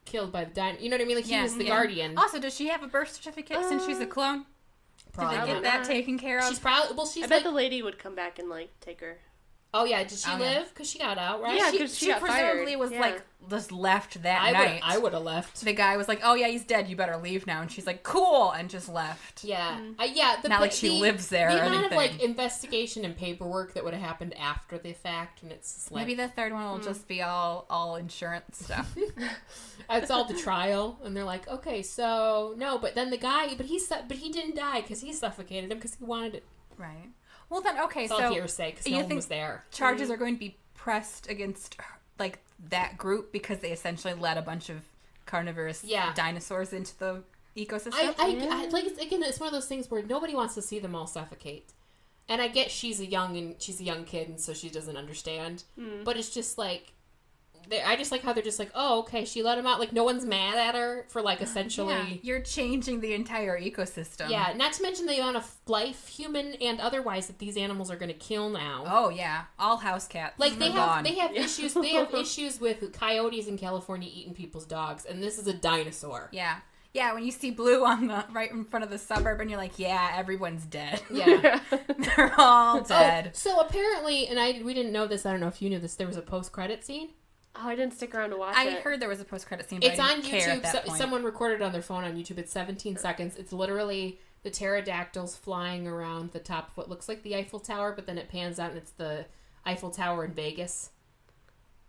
killed by the dinosaur. You know what I mean? Like, he was the guardian. Also, does she have a birth certificate since she's a clone? Probably. Did they get that taken care of? She's probably... Well, I bet the lady would come back and, like, take her. Oh, yeah. Did she live? Because she got out, right? Yeah, because she got presumably fired. was, like, just left that night. I would have left. The guy was like, oh, yeah, he's dead. You better leave now. And she's like, cool. And just left. Yeah. Not like she lives there or anything. The amount of, like, investigation and paperwork that would have happened after the fact. And it's just like... Maybe the third one will just be all insurance stuff. It's all the trial. And they're like, okay, so... No, but then the guy... But he didn't die because he suffocated him because he wanted it. Right. Well, then, okay, it's all hearsay because no one was there. Charges are going to be pressed against, like, that group because they essentially let a bunch of carnivorous dinosaurs into the ecosystem? Like, it's one of those things where nobody wants to see them all suffocate. And I get she's a young kid, and so she doesn't understand. But it's just like... I just like how they're just like, oh, okay, she let him out. Like, no one's mad at her for, like, essentially... Yeah, you're changing the entire ecosystem. Yeah, not to mention the amount of life, human and otherwise, that these animals are going to kill now. Oh, yeah. All house cats. Like, they have issues. They have issues with coyotes in California eating people's dogs, and this is a dinosaur. Yeah. Yeah, when you see Blue right in front of the suburb, and you're like, yeah, everyone's dead. Yeah. They're all dead. Oh, so apparently, and we didn't know this, I don't know if you knew this, there was a post-credit scene. Oh, I didn't stick around to watch it. I heard there was a post-credit scene, but it's I didn't on care YouTube. at that point. Someone recorded it on their phone on YouTube. It's 17 seconds. It's literally the pterodactyls flying around the top of what looks like the Eiffel Tower, but then it pans out and it's the Eiffel Tower in Vegas.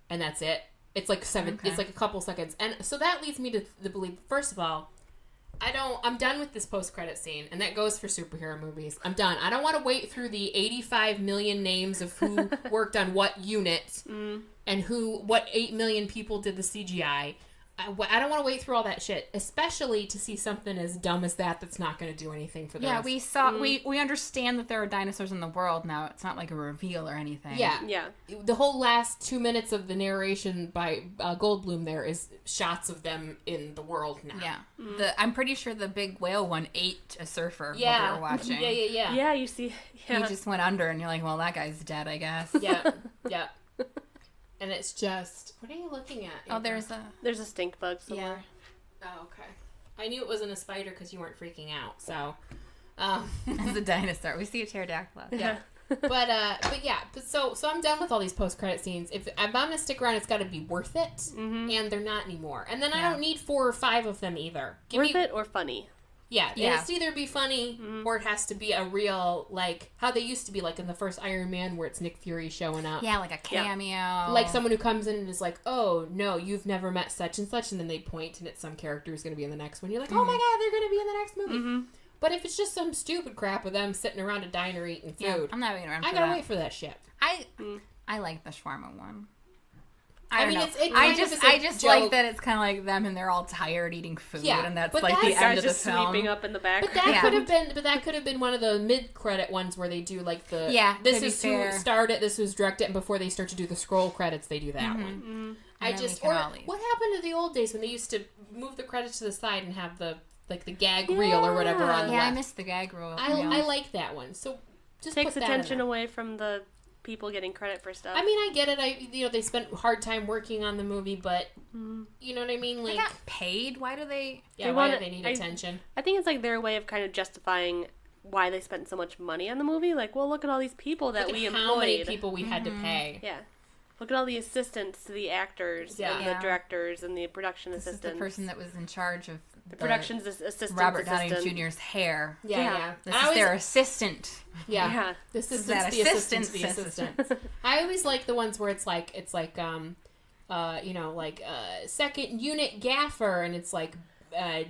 And that's it. It's like It's like a couple seconds. And so that leads me to believe, first of all, I'm done with this post-credit scene, and that goes for superhero movies. I'm done. I don't want to wait through the 85 million names of who worked on what unit and what 8 million people did the CGI. I don't want to wait through all that shit, especially to see something as dumb as that's not going to do anything for them. Yeah, we saw we understand that there are dinosaurs in the world now. It's not like a reveal or anything. Yeah. The whole last 2 minutes of the narration by Goldblum there is shots of them in the world now. Yeah. I'm pretty sure the big whale one ate a surfer while we were watching. Yeah. Yeah, you see. Yeah. He just went under, and you're like, well, that guy's dead, I guess. Yeah. And it's just... What are you looking at? Oh, there's a stink bug somewhere. Yeah. Oh, okay. I knew it wasn't a spider because you weren't freaking out, so... It's a dinosaur. We see a pterodactyl. Yeah. But so I'm done with all these post-credit scenes. If I'm going to stick around, it's got to be worth it, and they're not anymore. And then I don't need 4 or 5 of them either. Worth it or funny? Yeah, it has to either be funny or it has to be a real, like, how they used to be, like, in the first Iron Man where it's Nick Fury showing up. Yeah, like a cameo. Like someone who comes in and is like, oh, no, you've never met such and such, and then they point and it's some character who's going to be in the next one. You're like, oh my god, they're going to be in the next movie. But if it's just some stupid crap of them sitting around a diner eating food, I'm not waiting around for that. I gotta wait for that shit. I like the shawarma one. I mean, I just like that it's kind of like them and they're all tired eating food, and that's like the end of the film. Sleeping up in the back. But that could have been one of the mid-credit ones where they do like the this is who started, this was directed, and before they start to do the scroll credits, they do that one. What happened to the old days when they used to move the credits to the side and have the gag reel or whatever on the left? I missed the gag reel. I like that one. So just takes put that attention away from the people getting credit for stuff. I mean, I get it. They spent hard time working on the movie, but you know what I mean? Like, they got paid. Why do they? Yeah, why do they need attention? I think it's like their way of kind of justifying why they spent so much money on the movie. Like, well, look at all these people that we employed. How many people we had to pay? Yeah. Look at all the assistants to the actors and the directors and the production assistants. This is the person that was in charge of the production assistant. Robert Downey Jr.'s hair. Yeah. This is their assistant. Yeah. The assistant. I always like the ones where it's like second unit gaffer, and it's like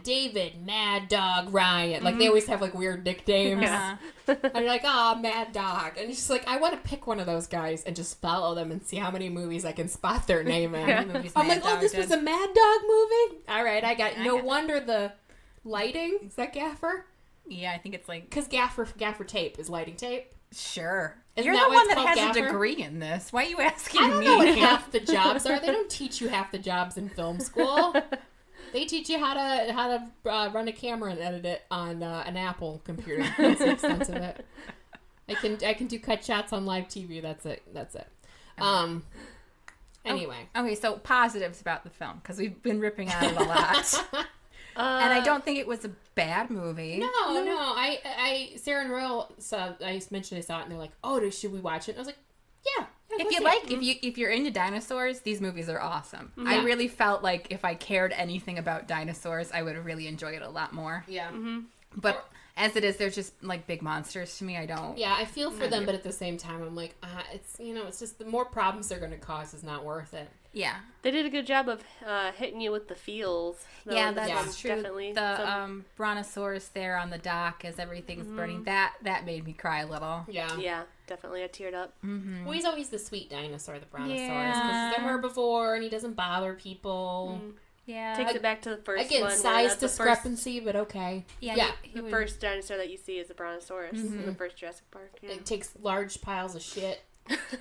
David, Mad Dog Ryan. Like, they always have, like, weird nicknames. Yeah. And you're like, Mad Dog. And it's just like, I want to pick one of those guys and just follow them and see how many movies I can spot their name in. I'm like, this was a Mad Dog movie? All right, I got no wonder the lighting. Is that gaffer? Yeah, I think it's like... Because gaffer tape is lighting tape. Sure. Isn't You're that the one that called has gaffer? a degree in this. Why are you asking I don't me? know what half the jobs are. They don't teach you half the jobs in film school. They teach you how to run a camera and edit it on an Apple computer. That's the extent of it. I can do cut shots on live TV. That's it. Anyway. Okay, so positives about the film, because we've been ripping on it a lot. And I don't think it was a bad movie. No. Sarah and Royal saw. I mentioned I saw it, and they're like, "Oh, should we watch it?" And I was like, "Yeah." If you're into dinosaurs, these movies are awesome. Yeah. I really felt like if I cared anything about dinosaurs, I would really enjoy it a lot more. Yeah. But as it is, they're just like big monsters to me. I don't. Yeah, I feel for them, but at the same time, I'm like, it's just the more problems they're going to cause is not worth it. Yeah. They did a good job of hitting you with the feels. Yeah, that's true. Definitely. The brontosaurus there on the dock as everything's burning, that made me cry a little. Yeah. Yeah, definitely. I teared up. Mm-hmm. Well, he's always the sweet dinosaur, the brontosaurus, because Yeah. he's a herbivore and he doesn't bother people. Yeah. Takes it back to the first Again, one. size discrepancy, but okay. Yeah. The first dinosaur that you see is the brontosaurus in the first Jurassic Park. Yeah. It takes large piles of shit.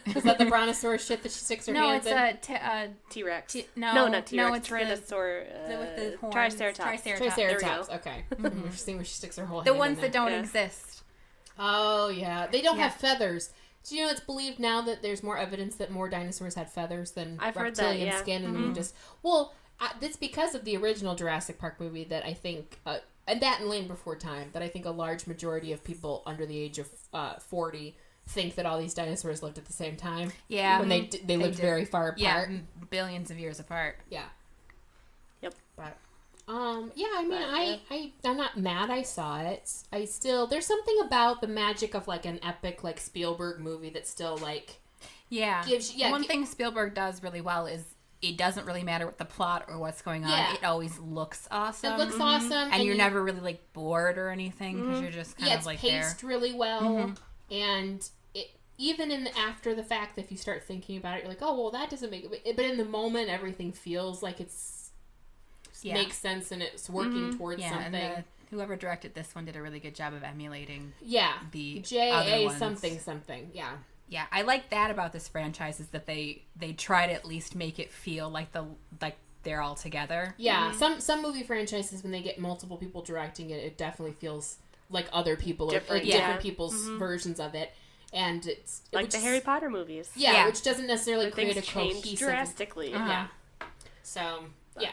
Is that the brontosaurus shit that she sticks her hands in? T-Rex. No, not T-Rex. no, it's Tyrannosaur. with the horns. Triceratops. Triceratops. Okay. Interesting where she sticks her whole hand The in ones there. that don't exist. Oh, yeah. They don't have feathers. Do you know it's believed now that there's more evidence that more dinosaurs had feathers than reptilian skin? And that's because of the original Jurassic Park movie that I think, and that and Land Before Time, that I think a large majority of people under the age of 40 think that all these dinosaurs lived at the same time. Yeah. When they lived very far apart. Yeah, billions of years apart. Yeah. Yep. But, I'm not mad I saw it. There's something about the magic of, like, an epic, like, Spielberg movie that still, like, gives you... One thing Spielberg does really well is it doesn't really matter what the plot or what's going on. Yeah. It always looks awesome. It looks awesome. And you're never really, like, bored or anything because you're just kind of, like, there. Yeah, it's paced really well. And even after the fact, if you start thinking about it, you're like, oh, well, that doesn't make it. But in the moment, everything feels like makes sense and it's working towards something. And whoever directed this one did a really good job of emulating the J.A. other ones. something. Yeah. Yeah, I like that about this franchise is that they try to at least make it feel like they're all together. Yeah, some movie franchises, when they get multiple people directing it, it definitely feels like other people or different people's versions of it. And it's like the Harry Potter movies. Yeah, which doesn't necessarily create a change cohesive... drastically. Yeah. So, yeah.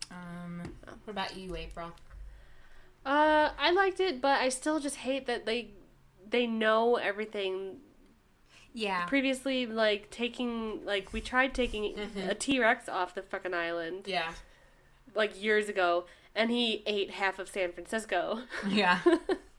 What about you, April? I liked it, but I still just hate that they know everything. Yeah. Previously, we tried taking a T-Rex off the fucking island. Yeah. Like, years ago, and he ate half of San Francisco. Yeah.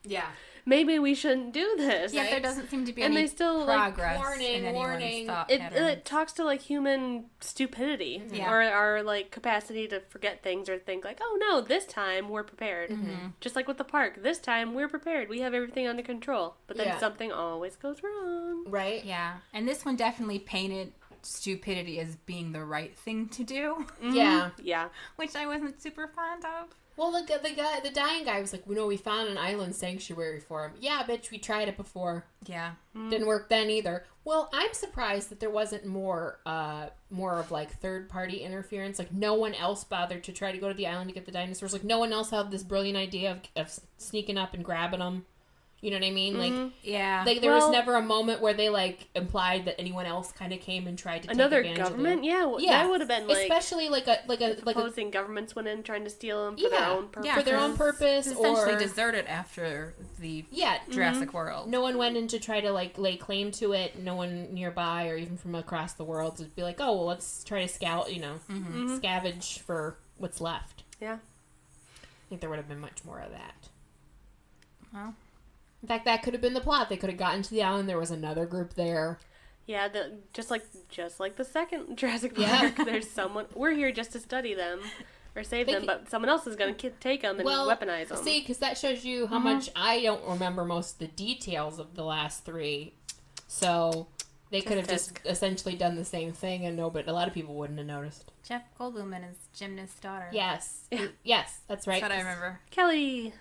Yeah. Maybe we shouldn't do this. Yeah, there doesn't seem to be and any they still, progress warning. in thought it talks to, like, human stupidity. Yeah. Or our, like, capacity to forget things or think, like, oh, no, this time we're prepared. Just like with the park. This time we're prepared. We have everything under control. But then something always goes wrong. Right? Yeah. And this one definitely painted stupidity as being the right thing to do. Yeah. Yeah. Which I wasn't super fond of. Well, the dying guy was like, no, we found an island sanctuary for him. Yeah, bitch, we tried it before. Yeah. Didn't work then either. Well, I'm surprised that there wasn't more of, like, third-party interference. Like, no one else bothered to try to go to the island to get the dinosaurs. Like, no one else had this brilliant idea of sneaking up and grabbing them. You know what I mean? Like, yeah. there was never a moment where they like implied that anyone else kind of came and tried to another take advantage government. of it. Yeah, that would have been like, especially like opposing governments went in trying to steal them for their own purpose. For their own purpose, essentially deserted after the Jurassic World. No one went in to try to like lay claim to it. No one nearby or even from across the world to be like, oh well, let's try to scout. Scavenge for what's left. Yeah, I think there would have been much more of that. Well. In fact, that could have been the plot. They could have gotten to the island. There was another group there. Yeah, just like the second Jurassic Park. There's someone. We're here just to study them or save them, but someone else is going to take them and weaponize them. See, because that shows you how much I don't remember most of the details of the last three. So they could have just essentially done the same thing, and but a lot of people wouldn't have noticed. Jeff Goldblum and his gymnast daughter. Yes, yes, that's right. That's what I remember. Kelly.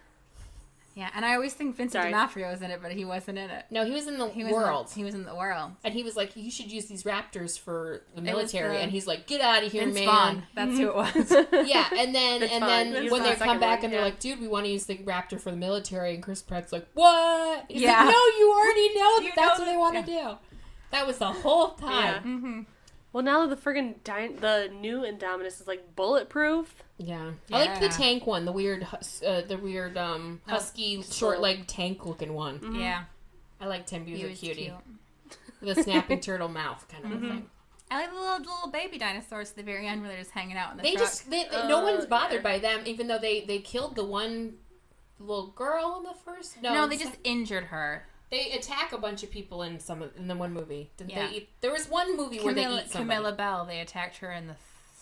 Yeah, and I always think Vincent D'Onofrio was in it, but he wasn't in it. No, he was in the world. He was in the world. And he was like, you should use these raptors for the military. And he's like, get out of here, Vince man. Vaughn. That's who it was. Yeah, and then when they come back and they're yeah. like, dude, we want to use the raptor for the military. And Chris Pratt's like, what? He's Yeah. like, no, you already know that's what they want to do. That was the whole time. Yeah. Mm-hmm. Well, now the the new Indominus is like bulletproof. Yeah. I like the tank one, the weird husky, short-legged tank-looking one. Mm-hmm. Yeah. I liked him. He was a cutie. Cute. With a snapping turtle mouth kind of a thing. I like the little baby dinosaurs at the very end where they're just hanging out in the They truck. just, no one's bothered by them, even though they killed the one little girl in the first. No, they just injured her. They attack a bunch of people in the one movie. Didn't Yeah. they eat? There was one movie where they eat somebody. Camilla Bell, they attacked her in the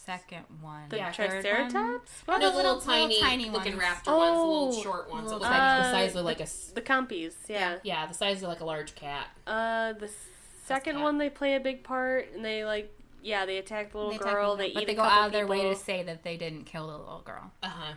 second one. The third Triceratops? What? No, the little tiny looking ones. raptor ones, the little short ones. That look like the size of like a... The compies, yeah. Yeah, the size of like a large cat. The second one, they play a big part, and they they attack the little girl, they eat but they a go couple out of their way people. to say that they didn't kill the little girl. Uh-huh.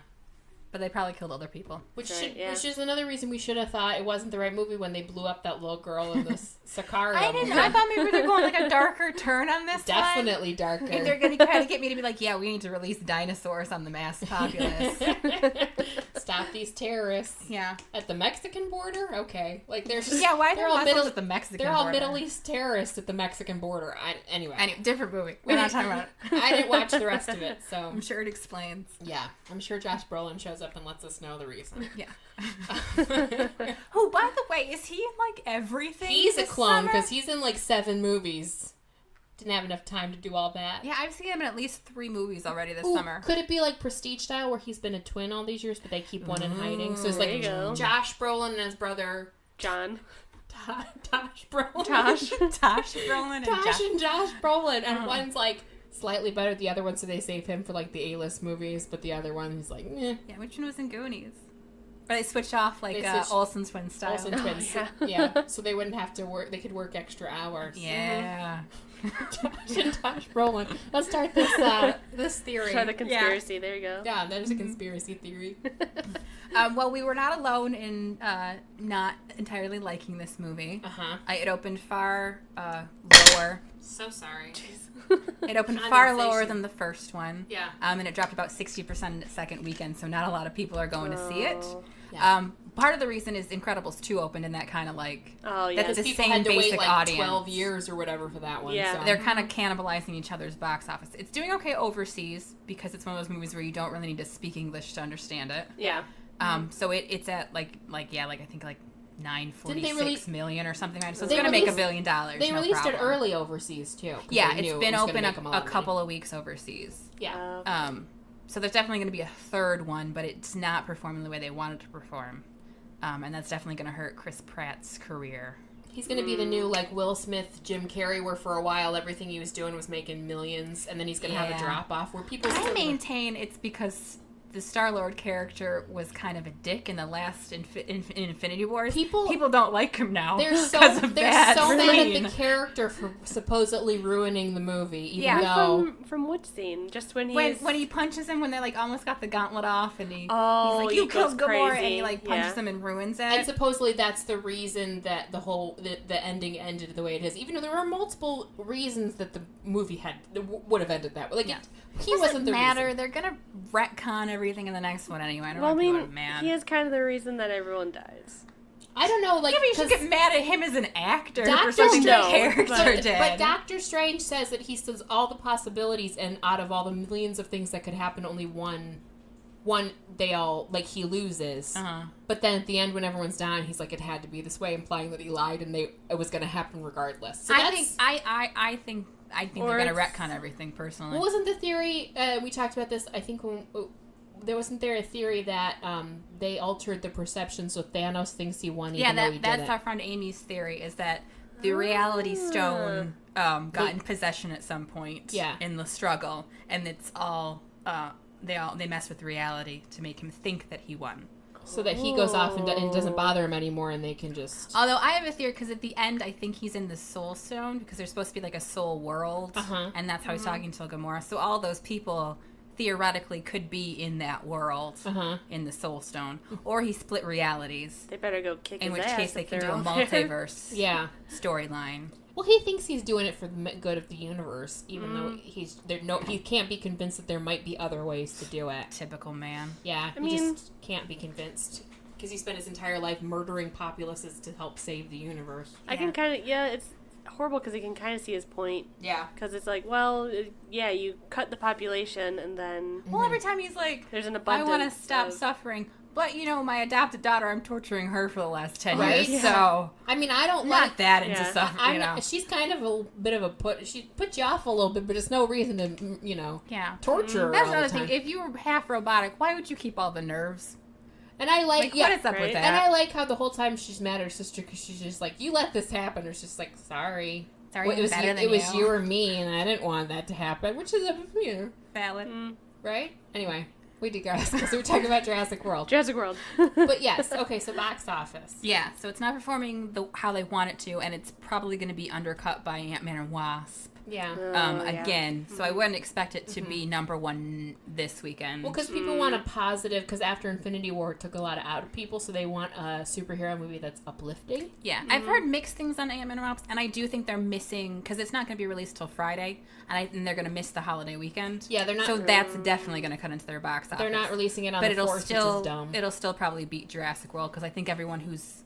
But they probably killed other people. Which is another reason we should have thought it wasn't the right movie when they blew up that little girl in the Sicario. I thought maybe they were going like a darker turn on this Definitely one. darker. If they're going to try to get me to be like, yeah, we need to release dinosaurs on the mass populace. Stop these terrorists. Yeah. At the Mexican border? Okay. Like there's why they're all at the Mexican border? They're all border? Middle East terrorists at the Mexican border. Anyway, different movie. We're not talking about it. I didn't watch the rest of it, so I'm sure it explains. Yeah, I'm sure Josh Brolin shows up and lets us know the reason. Yeah. Who, by the way, is he in like everything? He's a clone because he's in like 7 movies. Didn't have enough time to do all that. Yeah, I've seen him in at least 3 movies already this Ooh, summer. Could it be like Prestige style where he's been a twin all these years, but they keep one in hiding? So it's like Josh Brolin and his brother John. Tosh Brolin. Tosh Brolin and Josh Brolin, and one's like slightly better than the other one, so they save him for like the A-list movies, but the other one is like, eh. Yeah, which one was in Goonies? Or they switch off like Olsen twin style. Olsen twins. Yeah, so they wouldn't have to work. They could work extra hours. Yeah. Josh and Tosh Brolin. Let's start this theory. Try the conspiracy. There you go. Yeah, there's a conspiracy theory. Well, we were not alone in not entirely liking this movie. Uh-huh. It opened far lower. So sorry. It opened far lower than the first one. Yeah. And it dropped about 60% in its second weekend, so not a lot of people are going to see it. Yeah. Part of the reason is Incredibles 2 opened in that kind of like... Oh, yeah. That's the people same had to basic wait like audience. 12 years or whatever for that one. Yeah. So. They're kind of cannibalizing each other's box office. It's doing okay overseas because it's one of those movies where you don't really need to speak English to understand it. Yeah. So it's at I think like 946 million or something. So it's They going to make $1 released- billion. They released it early overseas too. Yeah, it's been open a couple of weeks overseas. Yeah. So there's definitely going to be a third one, but it's not performing the way they wanted to perform. And that's definitely going to hurt Chris Pratt's career. He's going to be the new, like, Will Smith, Jim Carrey, where for a while everything he was doing was making millions, and then he's going to have a drop-off where people... I maintain it's because the Star-Lord character was kind of a dick in the last Infinity Wars. People don't like him now. They're so mad at the character for supposedly ruining the movie. Even though... From which scene? Just when he punches him when they like almost got the gauntlet off and he's like, you killed Gamora, and he like punches him and ruins it. And supposedly that's the reason that the ending ended the way it is. Even though there were multiple reasons that the movie would have ended that way. Like, he wasn't the reason. They're gonna retcon everything in the next one anyway. I don't well, want people to be mad. He is kind of the reason that everyone dies. I don't know, like... Yeah, but you should get mad at him as an actor Doctor for something the Strange, character did. But Doctor Strange says that he says all the possibilities, and out of all the millions of things that could happen, only one they all, like, he loses. But then at the end, when everyone's down, he's like, it had to be this way, implying that he lied and it was going to happen regardless. So I think they're going to retcon everything, personally. Well, wasn't the theory, we talked about this, I think, wasn't there a theory that they altered the perception so Thanos thinks he won even though he didn't? That's our friend Amy's theory, is that the reality stone got in possession at some point in the struggle, and it's all... They mess with reality to make him think that he won. So that he goes off and doesn't bother him anymore, and they can just... Although I have a theory, because at the end, I think he's in the Soul Stone, because there's supposed to be like a soul world, and that's how he's talking to Gamora. So all those people theoretically could be in that world, in the Soul Stone. Or he split realities. They better go kick his ass. In which case they can do a multiverse storyline. Well, he thinks he's doing it for the good of the universe, even though he can't be convinced that there might be other ways to do it. Typical man. Yeah, he just can't be convinced because he spent his entire life murdering populaces to help save the universe. I can kind of, it's horrible because he can kind of see his point. Yeah. Because it's like, well, you cut the population and then... Well, every time he's like, there's an abundance I want to stop suffering. But, my adopted daughter, I'm torturing her for the last 10 right? years, so... I mean, I don't not that into suffering, she's kind of a bit of a she puts you off a little bit, but it's no reason to, torture her That's all another the time. thing. If you were half robotic, why would you keep all the nerves? And I like what is up with that? And I like how the whole time she's mad at her sister because she's just like, you let this happen. Or she's just like, sorry. Well, it was you or me, and I didn't want that to happen, which is, valid. Right? Anyway. We digress because we were talking about Jurassic World. But yes, okay, so box office. Yeah, so it's not performing how they want it to, and it's probably going to be undercut by Ant-Man and Wasp. Yeah. Again, so I wouldn't expect it to be number one this weekend. Well, because people want a positive, because after Infinity War it took a lot out of people, so they want a superhero movie that's uplifting. Yeah, I've heard mixed things on Ant-Man and Wasp, and I do think they're missing, because it's not going to be released till Friday, and they're going to miss the holiday weekend. Yeah, they're not. So that's definitely going to cut into their box office. They're not releasing it on the 4th, which is dumb. It'll still probably beat Jurassic World, because I think everyone who's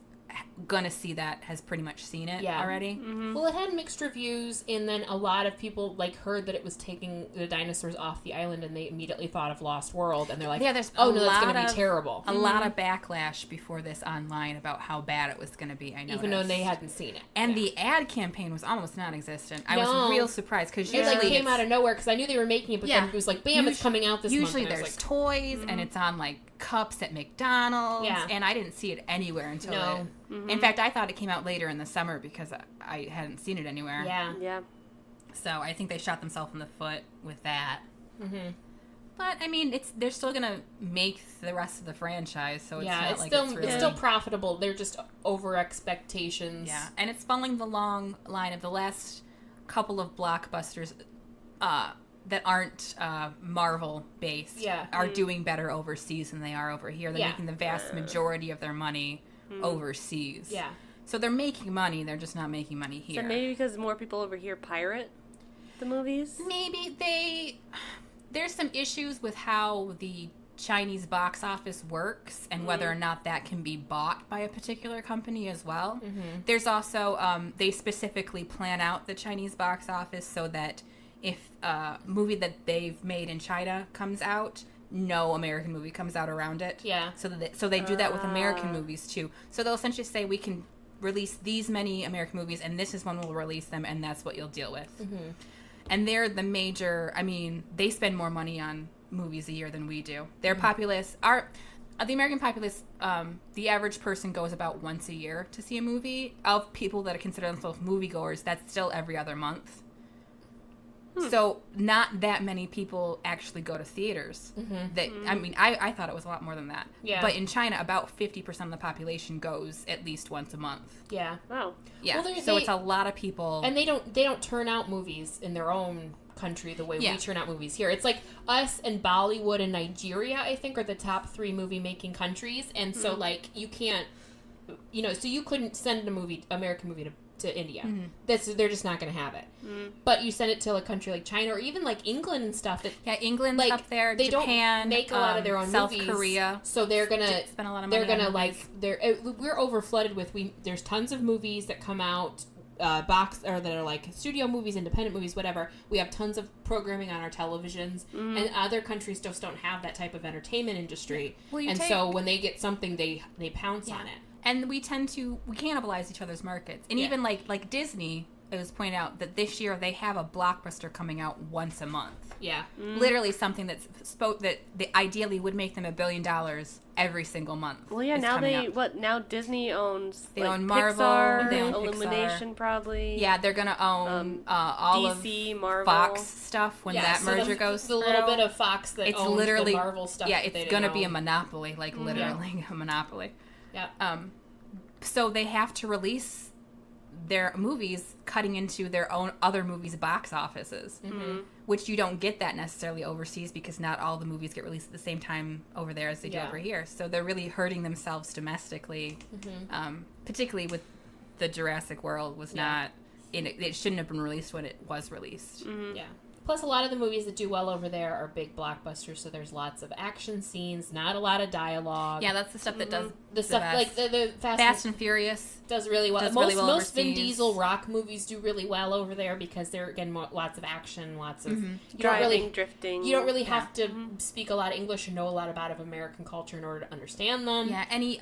gonna see that has pretty much seen it already. Well, it had mixed reviews, and then a lot of people heard that it was taking the dinosaurs off the island, and they immediately thought of Lost World, and they're like, that's gonna be terrible. A lot of backlash before this online about how bad it was gonna be. I know, even though they hadn't seen it, and the ad campaign was almost non-existent. I was real surprised because usually it came out of nowhere because I knew they were making it, but then it was like, bam, it's coming out this month. Usually there's toys, and it's on cups at McDonald's, and I didn't see it anywhere until in fact, I thought it came out later in the summer because I hadn't seen it anywhere. Yeah. So I think they shot themselves in the foot with that. But I mean, they're still gonna make the rest of the franchise, so it's still profitable. They're just over expectations. Yeah, and it's following the long line of the last couple of blockbusters that aren't Marvel based are doing better overseas than they are over here. They're making the vast majority of their money overseas. Yeah. So they're making money, they're just not making money here. So maybe because more people over here pirate the movies? Maybe there's some issues with how the Chinese box office works and whether or not that can be bought by a particular company as well. There's also, they specifically plan out the Chinese box office so that if a movie that they've made in China comes out, no American movie comes out around it. Yeah. So they do that with American movies too. So they'll essentially say we can release these many American movies and this is when we'll release them and that's what you'll deal with. And they're the major, they spend more money on movies a year than we do. Their populace, the American populace, the average person goes about once a year to see a movie. Of people that consider themselves moviegoers, that's still every other month. So not that many people actually go to theaters. I thought it was a lot more than that. Yeah. But in China, about 50% of the population goes at least once a month. Yeah. Wow. Yeah. Well, it's a lot of people. And they don't turn out movies in their own country the way we turn out movies here. It's like us and Bollywood and Nigeria, I think, are the top 3 movie making countries. And so you can't, so you couldn't send American movie to to India. They're just not going to have it. But you send it to a country like China or even like England and stuff. England's like, up there. They Japan, don't make a lot of their own South movies. Korea. So they're gonna spend a lot of money. We're over flooded with. There's tons of movies that come out. That are like studio movies, independent movies, whatever. We have tons of programming on our televisions, and other countries just don't have that type of entertainment industry. So when they get something, they pounce on it. And we cannibalize each other's markets. And even like Disney, it was pointed out that this year they have a blockbuster coming out once a month. Yeah. Literally something that ideally would make them $1 billion every single month. Well, yeah, now Disney owns they own Marvel, Pixar, they own Illumination Pixar. Probably. Yeah, they're going to own all DC, of Marvel. Fox stuff when that merger goes through. The little bit of Fox that owns the Marvel stuff. Yeah, it's going to be a monopoly, like literally a monopoly. Yeah. So they have to release their movies cutting into their own other movies' box offices, which you don't get that necessarily overseas because not all the movies get released at the same time over there as they do over here. So they're really hurting themselves domestically, particularly with the Jurassic World was not in it. It shouldn't have been released when it was released. Yeah. Plus, a lot of the movies that do well over there are big blockbusters, so there's lots of action scenes, not a lot of dialogue. Yeah, that's the stuff that does the stuff best. like the Fast and Furious does really well. Most Vin Diesel rock movies do really well over there because they're again lots of action, lots of drifting. You don't really have to speak a lot of English or know a lot about of American culture in order to understand them. Yeah, any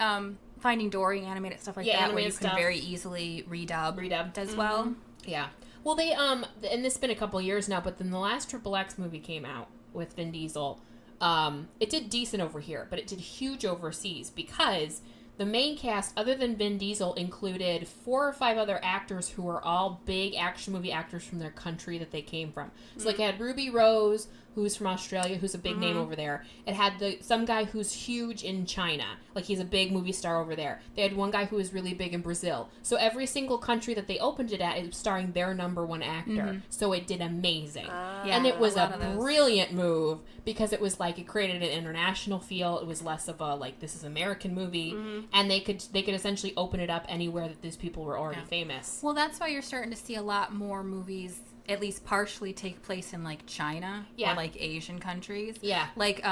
Finding Dory, animated stuff like that, where you can very easily redub as well. Yeah. Well, they, and this has been a couple years now, but then the last XXX movie came out with Vin Diesel. It did decent over here, but it did huge overseas because the main cast, other than Vin Diesel, included 4 or 5 other actors who were all big action movie actors from their country that they came from. So, like, it had Ruby Rose, who's from Australia, who's a big name over there. It had some guy who's huge in China. Like, he's a big movie star over there. They had one guy who was really big in Brazil. So every single country that they opened it at, it was starring their number one actor. So it did amazing. And it was a brilliant move because it was like, it created an international feel. It was less of a, like, this is an American movie. And they could essentially open it up anywhere that these people were already famous. Well, that's why you're starting to see a lot more movies at least partially take place in like China or like Asian countries. Yeah. Like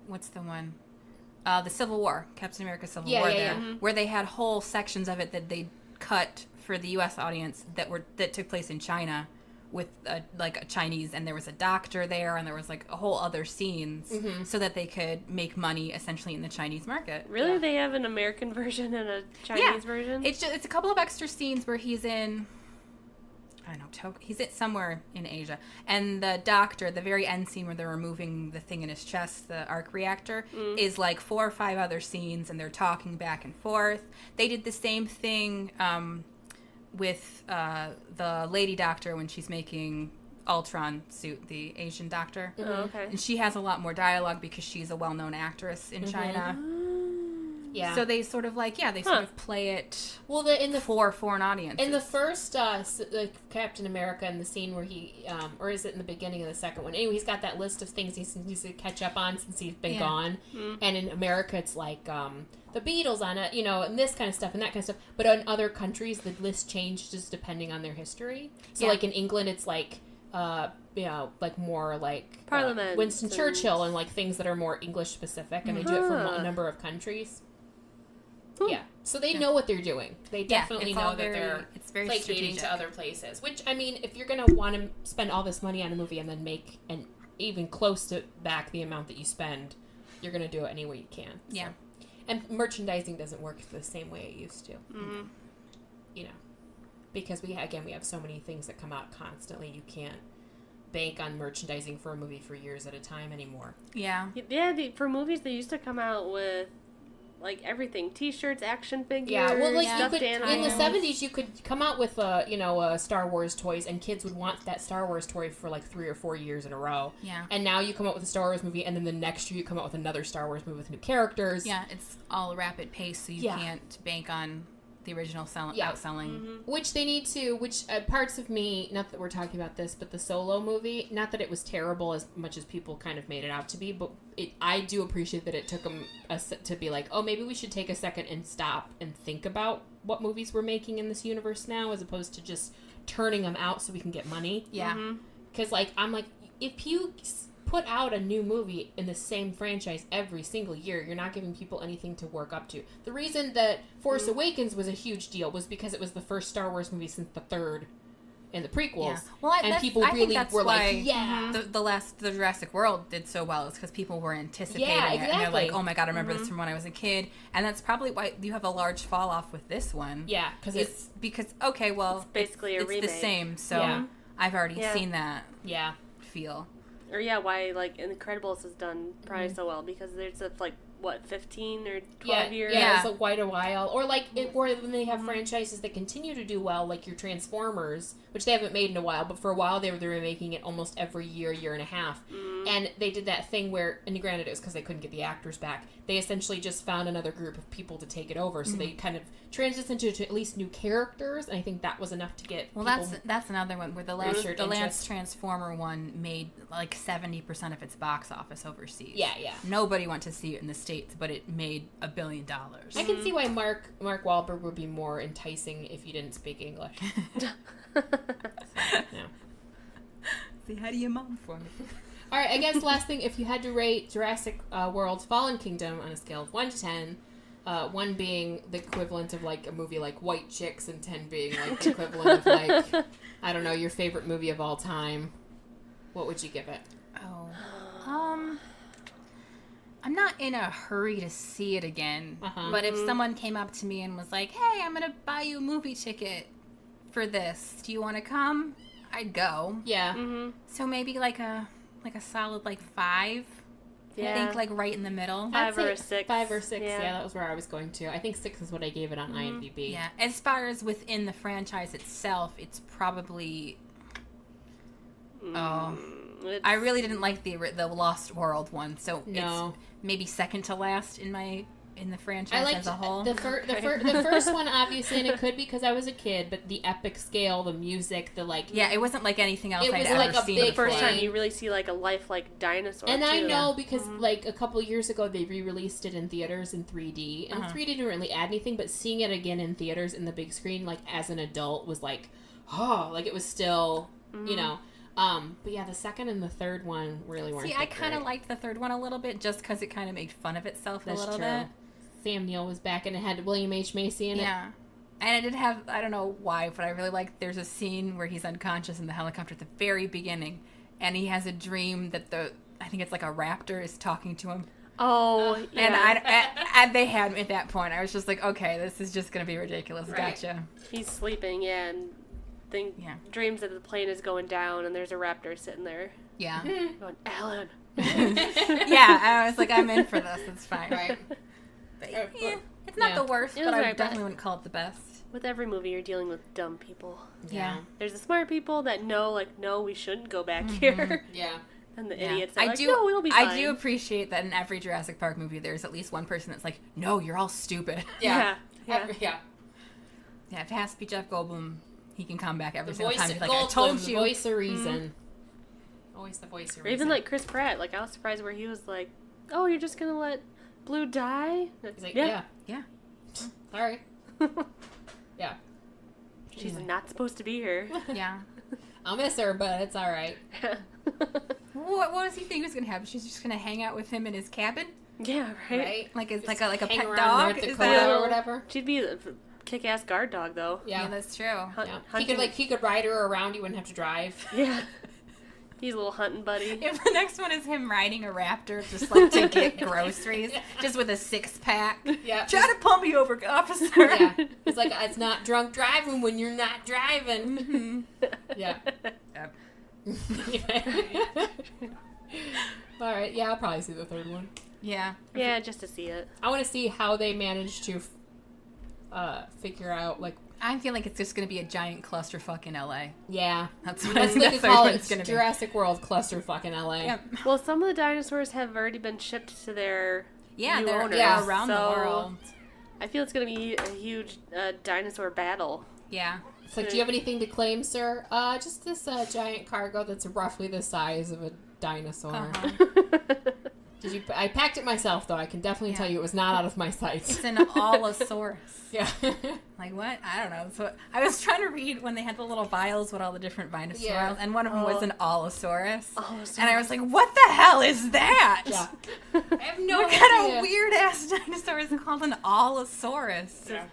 what's the one? The Civil War, Captain America Civil War where they had whole sections of it that they cut for the US audience that took place in China with like a Chinese, and there was a doctor there, and there was like a whole other scenes so that they could make money essentially in the Chinese market. Really? They have an American version and a Chinese version? It's a couple of extra scenes where he's in, I don't know, he's somewhere in Asia, and the doctor, the very end scene where they're removing the thing in his chest, the arc reactor, is like 4 or 5 other scenes, and they're talking back and forth. They did the same thing with the lady doctor when she's making Ultron suit, the Asian doctor. Oh, okay. And she has a lot more dialogue because she's a well-known actress in China. Yeah. So they sort of like, they sort of play it for foreign audiences. In the first Captain America, in the scene where he, or is it in the beginning of the second one? Anyway, he's got that list of things he needs to catch up on since he's been gone. And in America, it's like the Beatles on it, and this kind of stuff and that kind of stuff. But in other countries, the list changes depending on their history. So like in England, it's like, like more like Parliament, Winston Churchill and like things that are more English specific, and they do it for a number of countries. Yeah, so they know what they're doing. They definitely know that they're placating to other places. Which, I mean, if you're going to want to spend all this money on a movie and then make an even close to back the amount that you spend, you're going to do it any way you can. So. Yeah. And merchandising doesn't work the same way it used to. Because we have so many things that come out constantly. You can't bank on merchandising for a movie for years at a time anymore. Yeah. For movies, they used to come out with like everything: T-shirts, action figures, stuffed animals. In the 70s, you could come out with Star Wars toys, and kids would want that Star Wars toy for like 3 or 4 years in a row. Yeah. And now you come out with a Star Wars movie, and then the next year you come out with another Star Wars movie with new characters. Yeah, it's all a rapid pace, so you can't bank on the original outselling. Which they need to, which parts of me, not that we're talking about this, but the Solo movie, not that it was terrible as much as people kind of made it out to be, but I do appreciate that it took them to be like, oh, maybe we should take a second and stop and think about what movies we're making in this universe now, as opposed to just turning them out so we can get money. Yeah. Because, like, I'm like, if you put out a new movie in the same franchise every single year, you're not giving people anything to work up to. The reason that Force Awakens was a huge deal was because it was the first Star Wars movie since the third in the prequels. Yeah. Well, and people really were like, the Jurassic World did so well is because people were anticipating it. And they're like, oh my God, I remember this from when I was a kid. And that's probably why you have a large fall off with this one. Yeah. It's okay, well, it's basically a remake. It's the same, so I've already seen that feel. Or why like Incredibles has done probably so well, because there's like 15 or 12 years. Yeah, it's quite a while. Or like or when they have franchises that continue to do well, like your Transformers, which they haven't made in a while, but for a while they were making it almost every year and a half. And they did that thing where, and granted it was because they couldn't get the actors back, they essentially just found another group of people to take it over. So they kind of transitioned to at least new characters, and I think that was enough to get that's another one where the last Transformer one made like 70% of its box office overseas. Yeah. Nobody went to see it in the States, but it made $1 billion. I can see why Mark Wahlberg would be more enticing if you didn't speak English. Say hi to your mom for me. All right, I guess last thing, if you had to rate Jurassic World's Fallen Kingdom on a scale of 1 to 10, 1 being the equivalent of like a movie like White Chicks, and 10 being like the equivalent of like, I don't know, your favorite movie of all time, what would you give it? I'm not in a hurry to see it again, but if someone came up to me and was like, hey, I'm going to buy you a movie ticket for this, do you want to come? I'd go. Yeah. So maybe like a solid like 5. I think like right in the middle. 5 or a 6. 5 or 6. Yeah, that was where I was going to. I think 6 is what I gave it on IMDb. Yeah. As far as within the franchise itself, it's probably. I really didn't like the Lost World one, so it's maybe second to last in the franchise as a whole. The first one, obviously, and it could be because I was a kid, but the epic scale, the music, it wasn't like anything else I'd ever seen. The first time you really see like a lifelike dinosaur. And I know because like a couple years ago they re-released it in theaters in 3D, and 3D didn't really add anything, but seeing it again in theaters in the big screen, like as an adult, was like, it was still, but yeah, the second and the third one really weren't. See, I kind of liked the third one a little bit just because it kind of made fun of itself a little bit. Sam Neill was back, and it had William H. Macy in it. Yeah. And it did have, I don't know why, but I really like, there's a scene where he's unconscious in the helicopter at the very beginning, and he has a dream that I think it's like a raptor is talking to him. Oh, yeah. And they had me at that point. I was just like, okay, this is just going to be ridiculous. Right. Gotcha. He's sleeping, and dreams that the plane is going down, and there's a raptor sitting there. Yeah. Going, Alan. Yeah, I was like, I'm in for this. It's fine. Right. But, it's not the worst, but I definitely wouldn't call it the best. With every movie, you're dealing with dumb people. Yeah. There's the smart people that know, no, we shouldn't go back here. Yeah. And the idiots that no, we'll be fine. I do appreciate that in every Jurassic Park movie, there's at least one person that's like, no, you're all stupid. Yeah. Yeah, if it has to be Jeff Goldblum, he can come back every single time. He's like, I told you. The voice of reason. Always the voice of reason. Or even like Chris Pratt. Like, I was surprised where he was like, oh, you're just going to let Blue die? He's like, yeah. Sorry. Yeah. She's not supposed to be here. Yeah. I'll miss her, but it's all right. What does he think was going to happen? She's just going to hang out with him in his cabin? Yeah, right? Like it's like a pet around dog? North Dakota or whatever. She'd be a kick-ass guard dog, though. Yeah, that's true. He could ride her around. You wouldn't have to drive. Yeah. He's a little hunting buddy. If the next one is him riding a raptor just like to get groceries, just with a 6-pack. Yeah. Try to pull me over, officer. Yeah. It's like, it's not drunk driving when you're not driving. Mm-hmm. Yeah. All right. Yeah, I'll probably see the third one. Yeah. Yeah, just to see it. I want to see how they managed to figure out, like, I feel like it's just going to be a giant clusterfuck in LA. Yeah. That's what I think the third one's going to be. Jurassic World clusterfuck in LA. Yep. Well, some of the dinosaurs have already been shipped to their new owners. They're around the world. I feel it's going to be a huge dinosaur battle. Yeah. It's like, do you have anything to claim, sir? Just this giant cargo that's roughly the size of a dinosaur. Uh-huh. I packed it myself, though. I can definitely tell you it was not out of my sight. It's an Allosaurus. Yeah. Like what? I don't know. So I was trying to read when they had the little vials with all the different dinosaurs, and one of them was an Allosaurus. And I was like, what the hell is that? Yeah. I have no What idea. kind of weird-ass dinosaur is called an Allosaurus? Yeah.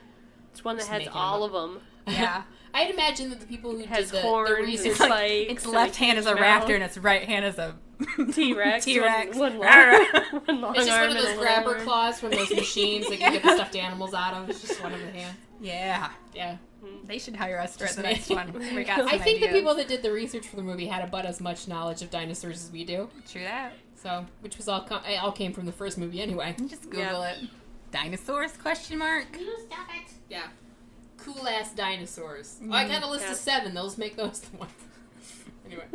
It's one that Just has making all them of them. Yeah. I'd imagine that the people who Has did the horns, research... Its left hand is a raptor and its right hand is a T-Rex. T-Rex. One long It's just arm one of and those a grabber little arm. claws from those machines that you get the stuffed animals out of. It's just one of the hands. Yeah. Yeah. They should hire us for Just the me. next one. We got some I think ideas. the people that did the research for the movie had about as much knowledge of dinosaurs as we do. True that. So, which was all came from the first movie anyway. Just Google it. Dinosaurs? Question mark. Stop it. Yeah. Cool ass dinosaurs. Oh, I got a list of 7. Those make those the ones. Anyway.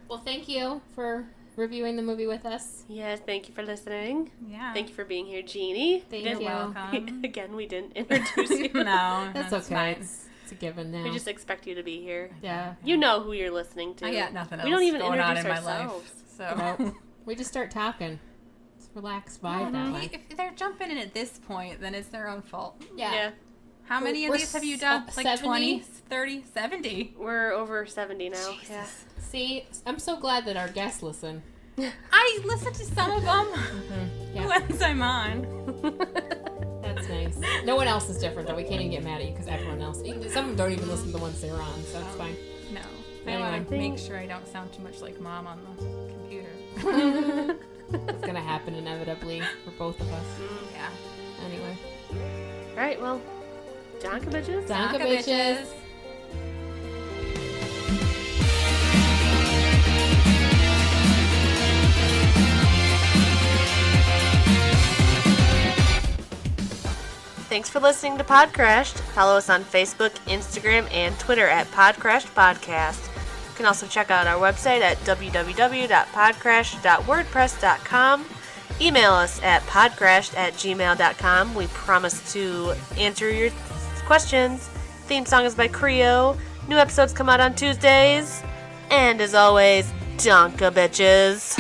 Well, thank you for reviewing the movie with us. Yes, thank you for listening. Yeah. Thank you for being here, Jeannie. Thank you. welcome. Again, we didn't introduce you. No, That's okay. fine. It's a given now. We just expect you to be here. Yeah. You know who you're listening to. I got nothing else We don't even going on introduce in my ourselves. life. So. Nope. We just start talking. It's a relaxed vibe that way. If they're jumping in at this point, then it's their own fault. Yeah. How many of We're these have you done? Like 70? 20, 30, 70? We're over 70 now. Jesus. Yeah. See, I'm so glad that our guests listen. I listen to some of them Yeah, once I'm on. that's nice. No one else is different, though. We can't even get mad at you because everyone else. Some of them don't even listen to the ones they're on, so it's fine. No. I Anyway. want to make sure I don't sound too much like Mom on the computer. It's gonna happen inevitably for both of us. Yeah. Anyway. All right, well, Donka bitches. Donka bitches. Thanks for listening to Podcrashed. Follow us on Facebook, Instagram, and Twitter at Podcrashed Podcast. You can also check out our website at www.podcrashed.wordpress.com. Email us at podcrashed@gmail.com. We promise to answer your questions. Theme song is by Creo. New episodes come out on Tuesdays. And as always, Donka bitches.